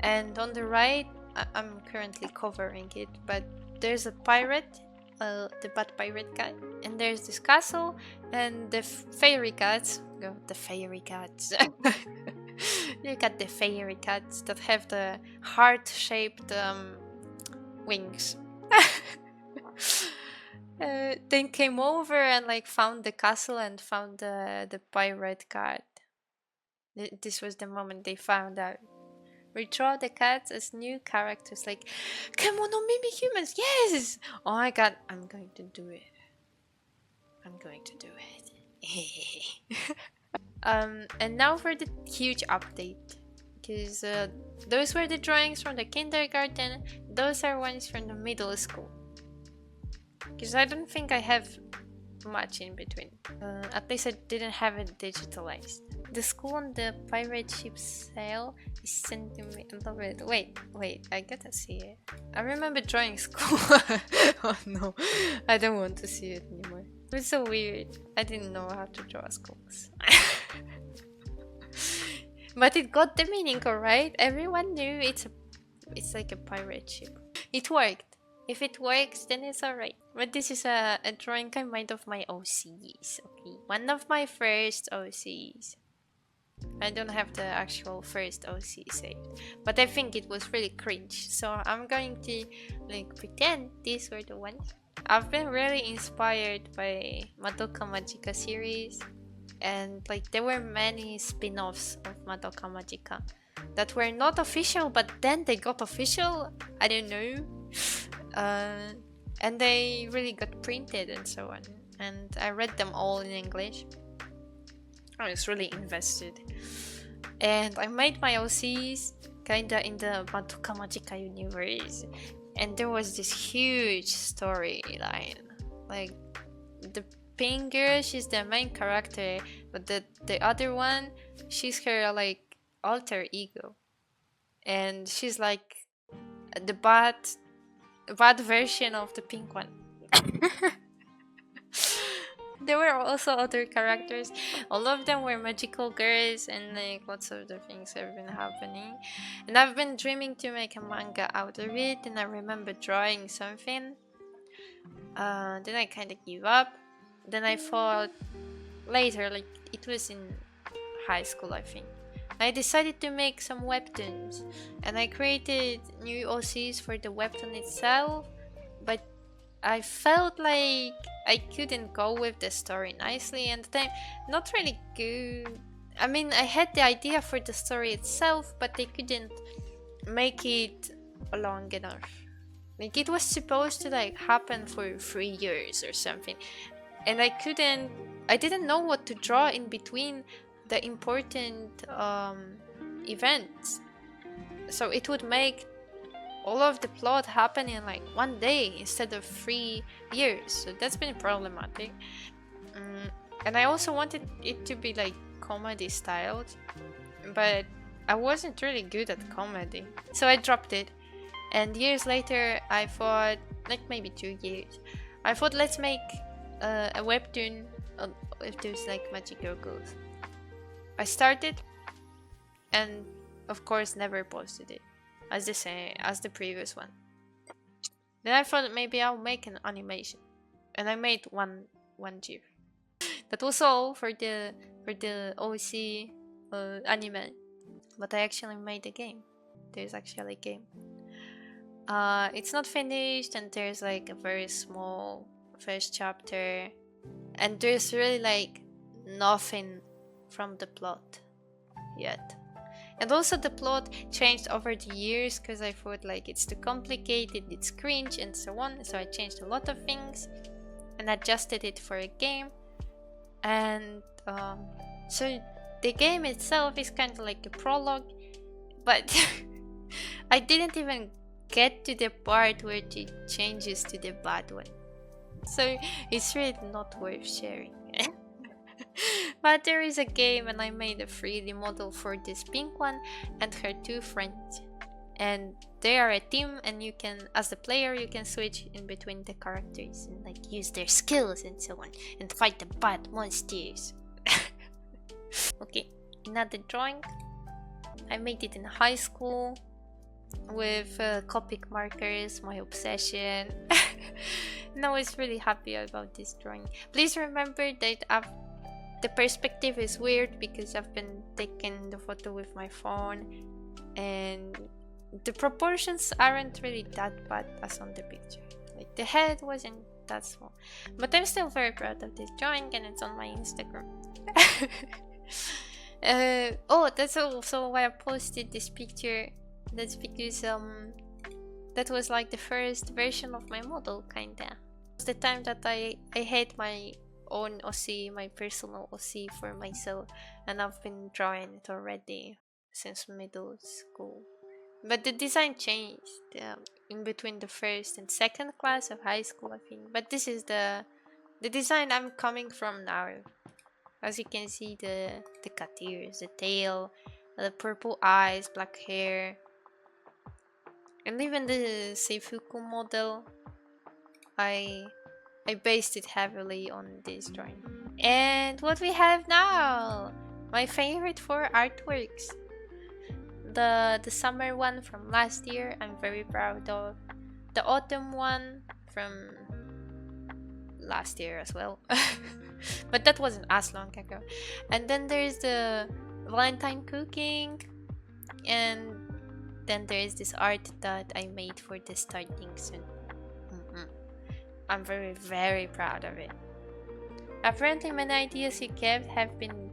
And on the right, I'm currently covering it, but there's a pirate, the bad pirate cat, and there's this castle, and the fairy cats. Oh, the fairy cats. You got the fairy cats that have the heart-shaped wings. Then came over and like found the castle and found the pirate cat. This was the moment they found out. Redraw the cats as new characters. Like, come on, don't mimic humans. Yes. Oh my god, I'm going to do it. I'm going to do it. And now for the huge update, because those were the drawings from the kindergarten. Those are ones from the middle school. Because I don't think I have much in between. At least I didn't have it digitalized. The school on the pirate ship sail is sending me. I love it. Wait, I gotta see it. I remember drawing school. Oh no, I don't want to see it anymore. It's so weird. I didn't know how to draw schools. But it got the meaning, alright? Everyone knew it's like a pirate ship. It worked. If it works, then it's alright. But this is a drawing I made of my OCs, okay? One of my first OCs. I don't have the actual first OC saved, but I think it was really cringe, so I'm going to like pretend these were the ones. I've been really inspired by Madoka Magica series, and like there were many spin-offs of Madoka Magica that were not official, but then they got official. I don't know. And they really got printed and so on, and I read them all in English. I was really invested, and I made my OCs kinda in the Madoka Magica universe, and there was this huge storyline. Like the pink girl, she's the main character, but the other one, she's her like alter ego, and she's like the bad version of the pink one. There were also other characters. All of them were magical girls, and like lots of the things have been happening. And I've been dreaming to make a manga out of it, and I remember drawing something. Then I kind of gave up. Then I thought later, like it was in high school, I think. I decided to make some webtoons, and I created new OCs for the webtoon itself, but I felt like I couldn't go with the story nicely, and then not really good. I mean, I had the idea for the story itself, but they couldn't make it long enough. Like it was supposed to like happen for 3 years or something, and I didn't know what to draw in between the important events. So it would make all of the plot happen in like 1 day instead of 3 years. So that's been problematic. And I also wanted it to be like comedy styled, but I wasn't really good at comedy, so I dropped it. And years later, I thought, like maybe 2 years, I thought let's make a webtoon if there's like magical girls. I started, and of course never posted it as the previous one. Then I thought maybe I'll make an animation, and I made one GIF. That was all for the OC anime, but I actually made a game. There's actually a game. It's not finished, and there's like a very small first chapter, and there's really like nothing from the plot yet. And also the plot changed over the years because I thought like it's too complicated, it's cringe and so on. So I changed a lot of things and adjusted it for a game. And so the game itself is kind of like a prologue, but I didn't even get to the part where it changes to the bad one. So it's really not worth sharing. But there is a game, and I made a 3D model for this pink one and her two friends. And they are a team, and you can, as the player, you can switch in between the characters and like use their skills and so on and fight the bad monsters. Okay, another drawing. I made it in high school with Copic markers, my obsession. And I was really happy about this drawing. Please remember that the perspective is weird because I've been taking the photo with my phone, and the proportions aren't really that bad as on the picture. Like the head wasn't that small, but I'm still very proud of this drawing, and it's on my Instagram. Oh, that's also why I posted this picture. That's because that was like the first version of my model, kinda. It's the time that I had my own OC, my personal OC for myself, and I've been drawing it already since middle school. But the design changed in between the first and second class of high school, I think. But this is the design I'm coming from now. As you can see, the cat ears, the tail, the purple eyes, black hair, and even the Seifuku model, I based it heavily on this drawing. And what we have now, my favorite 4 artworks. The summer one from last year, I'm very proud of. The autumn one from last year as well. But that wasn't as long ago. And then there's the Valentine cooking, and then there's this art that I made for the starting soon. I'm very, very proud of it. Apparently many ideas you kept have been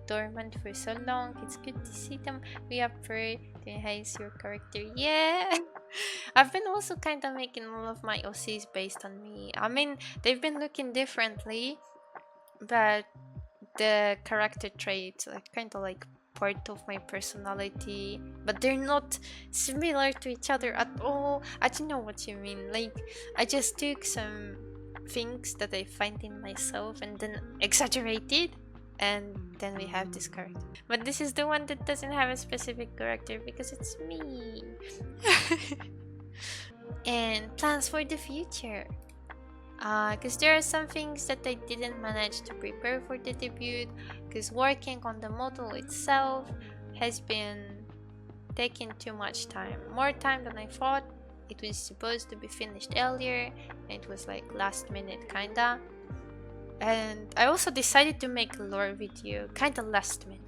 dormant for so long. It's good to see them reappear to enhance your character. Yeah. I've been also kind of making all of my OCs based on me. I mean, they've been looking differently, but the character traits are kind of like part of my personality, but they're not similar to each other at all. I don't know what you mean. Like, I just took some things that I find in myself and then exaggerated, and then we have this character. But this is the one that doesn't have a specific character because it's me. And plans for the future. Because there are some things that I didn't manage to prepare for the debut, because working on the model itself has been taking too much time, more time than I thought. It was supposed to be finished earlier, and it was like last minute kinda. And I also decided to make a lore video kinda last minute.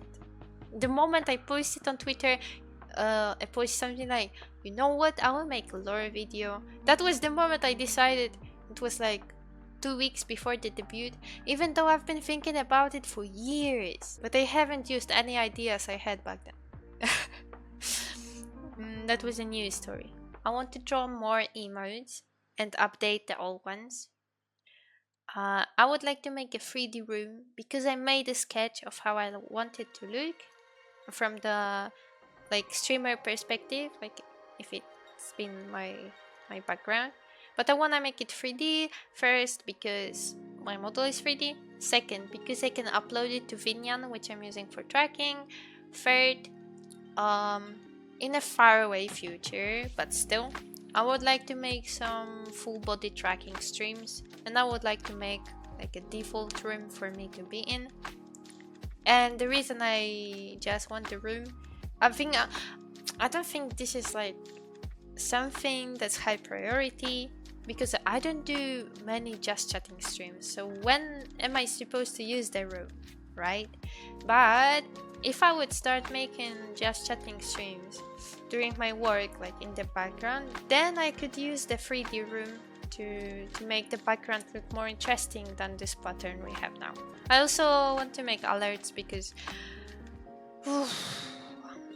The moment I posted on Twitter, I posted something like, you know what, I will make a lore video. That was the moment I decided. It was like 2 weeks before the debut, even though I've been thinking about it for years, but I haven't used any ideas I had back then. That was a new story. I want to draw more emotes and update the old ones. I would like to make a 3D room because I made a sketch of how I want it to look from the like streamer perspective, like if it's been my background. But I want to make it 3D first because my model is 3D. Second, because I can upload it to Vinyan, which I'm using for tracking. Third, in a faraway future, but still, I would like to make some full body tracking streams, and I would like to make like a default room for me to be in. And the reason I just want the room, I don't think this is like something that's high priority, because I don't do many just chatting streams. So when am I supposed to use the room, right? But if I would start making just chatting streams during my work, like in the background, then I could use the 3D room to make the background look more interesting than this pattern we have now. I also want to make alerts because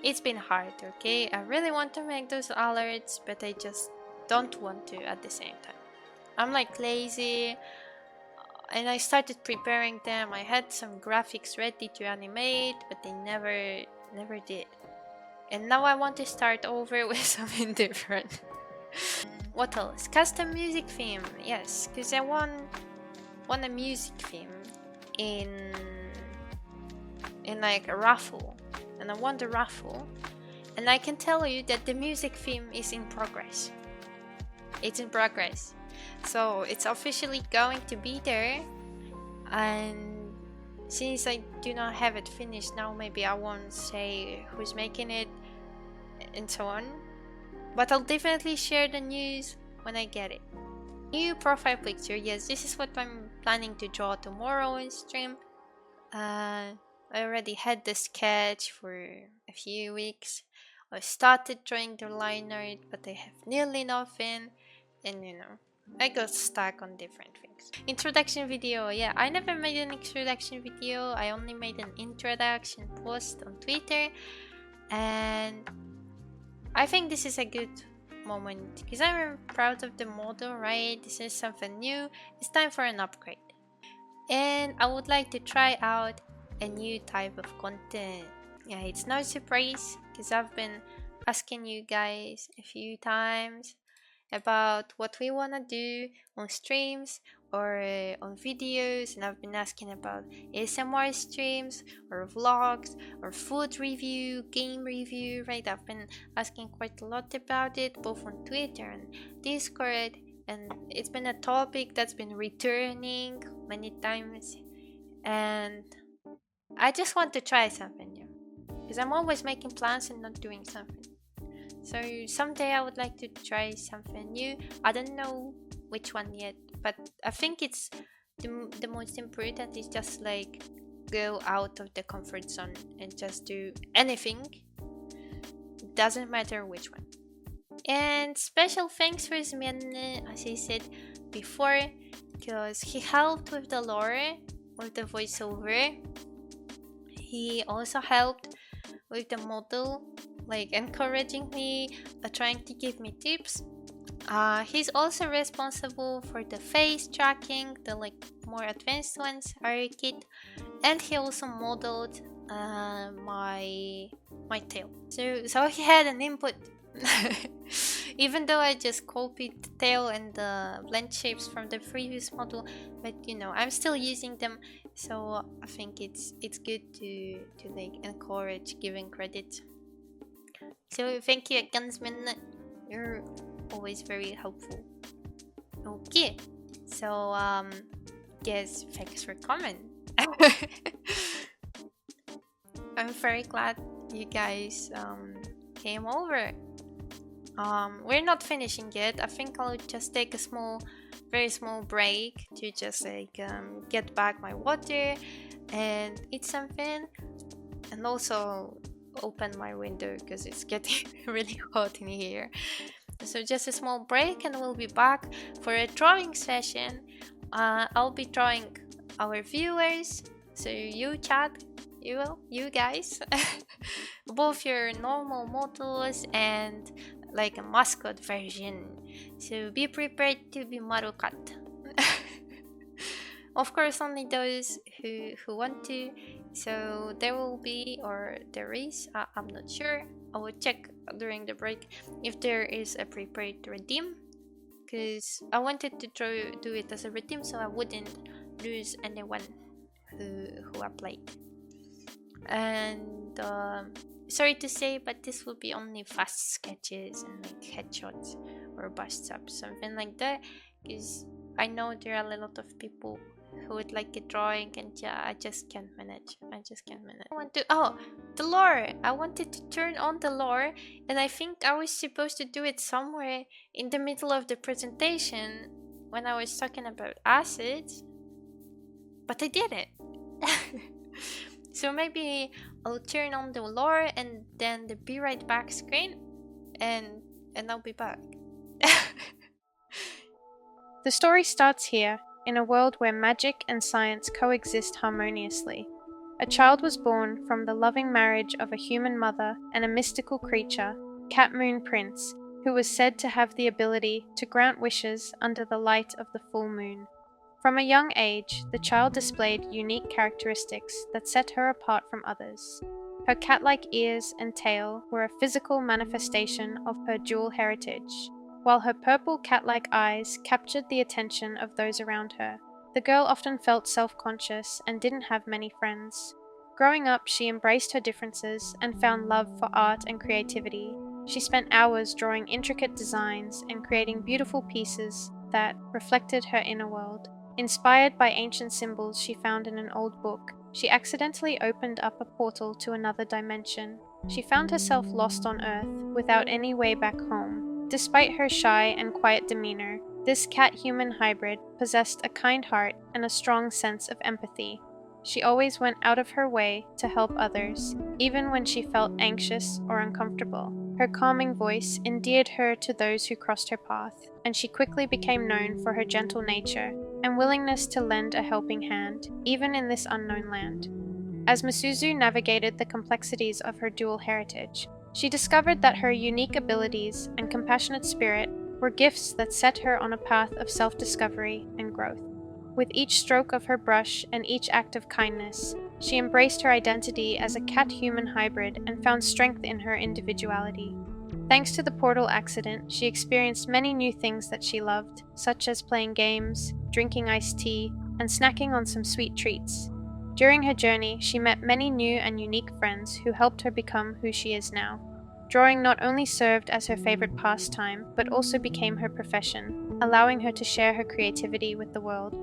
it's been hard, okay? I really want to make those alerts, but I just don't want to at the same time. I'm like lazy, and I started preparing them. I had some graphics ready to animate, but they never did. And now I want to start over with something different. What else? Custom music theme. Yes, because I won a music theme in like a raffle, and I won the raffle, and I can tell you that the music theme is in progress. It's in progress, so it's officially going to be there. And since I do not have it finished now, maybe I won't say who's making it and so on, but I'll definitely share the news when I get it. New profile picture. Yes, this is what I'm planning to draw tomorrow in stream. I already had the sketch for a few weeks. I started drawing the line art, but I have nearly nothing, and you know, I got stuck on different things. Introduction video. Yeah, I never made an introduction video. I only made an introduction post on Twitter, and I think this is a good moment because I'm proud of the model, right? This is something new. It's time for an upgrade. And I would like to try out a new type of content. Yeah, it's no surprise because I've been asking you guys a few times about what we want to do on streams or on videos, and I've been asking about ASMR streams or vlogs or food review, game review, right? I've been asking quite a lot about it, both on Twitter and Discord, and it's been a topic that's been returning many times, and I just want to try something new because I'm always making plans and not doing something. So someday I would like to try something new. I don't know which one yet, but I think it's the most important is just like go out of the comfort zone and just do anything. It doesn't matter which one. And special thanks for Zmienne, as I said before, because he helped with the lore, with the voiceover. He also helped with the model, like encouraging me, trying to give me tips. He's also responsible for the face tracking, the like more advanced ones, kit, and he also modeled my tail. So he had an input. Even though I just copied the tail and the blend shapes from the previous model, but you know, I'm still using them, so I think it's good to like encourage giving credit. So thank you again, Smin. You're always very helpful. Okay, so yes, thanks for coming. I'm very glad you guys came over. We're not finishing yet. I think I'll just take a very small break to just like get back my water and eat something, and also open my window because it's getting really hot in here. So just a small break and we'll be back for a drawing session. I'll be drawing our viewers, so you chat, you guys, both your normal models and like a mascot version, so be prepared to be Marukat. Of course, only those who want to. So there will be, or there is, I'm not sure. I will check during the break if there is a prepared redeem, because I wanted to do it as a redeem so I wouldn't lose anyone who applied. And sorry to say, but this will be only fast sketches and like headshots or bust ups, something like that, because I know there are a lot of people who would like a drawing, and yeah, I just can't manage. I want to, oh, the lore. I wanted to turn on the lore, and I think I was supposed to do it somewhere in the middle of the presentation when I was talking about acids, but I didn't. So maybe I'll turn on the lore and then the be right back screen, and I'll be back. The story starts here, in a world where magic and science coexist harmoniously. A child was born from the loving marriage of a human mother and a mystical creature, Cat Moon Prince, who was said to have the ability to grant wishes under the light of the full moon. From a young age, the child displayed unique characteristics that set her apart from others. Her cat-like ears and tail were a physical manifestation of her dual heritage, while her purple cat-like eyes captured the attention of those around her. The girl often felt self-conscious and didn't have many friends. Growing up, she embraced her differences and found love for art and creativity. She spent hours drawing intricate designs and creating beautiful pieces that reflected her inner world. Inspired by ancient symbols she found in an old book, she accidentally opened up a portal to another dimension. She found herself lost on Earth, without any way back home. Despite her shy and quiet demeanor, this cat-human hybrid possessed a kind heart and a strong sense of empathy. She always went out of her way to help others, even when she felt anxious or uncomfortable. Her calming voice endeared her to those who crossed her path, and she quickly became known for her gentle nature and willingness to lend a helping hand, even in this unknown land. As Misuzu navigated the complexities of her dual heritage, she discovered that her unique abilities and compassionate spirit were gifts that set her on a path of self-discovery and growth. With each stroke of her brush and each act of kindness, she embraced her identity as a cat-human hybrid and found strength in her individuality. Thanks to the portal accident, she experienced many new things that she loved, such as playing games, drinking iced tea, and snacking on some sweet treats. During her journey, she met many new and unique friends who helped her become who she is now. Drawing not only served as her favorite pastime, but also became her profession, allowing her to share her creativity with the world.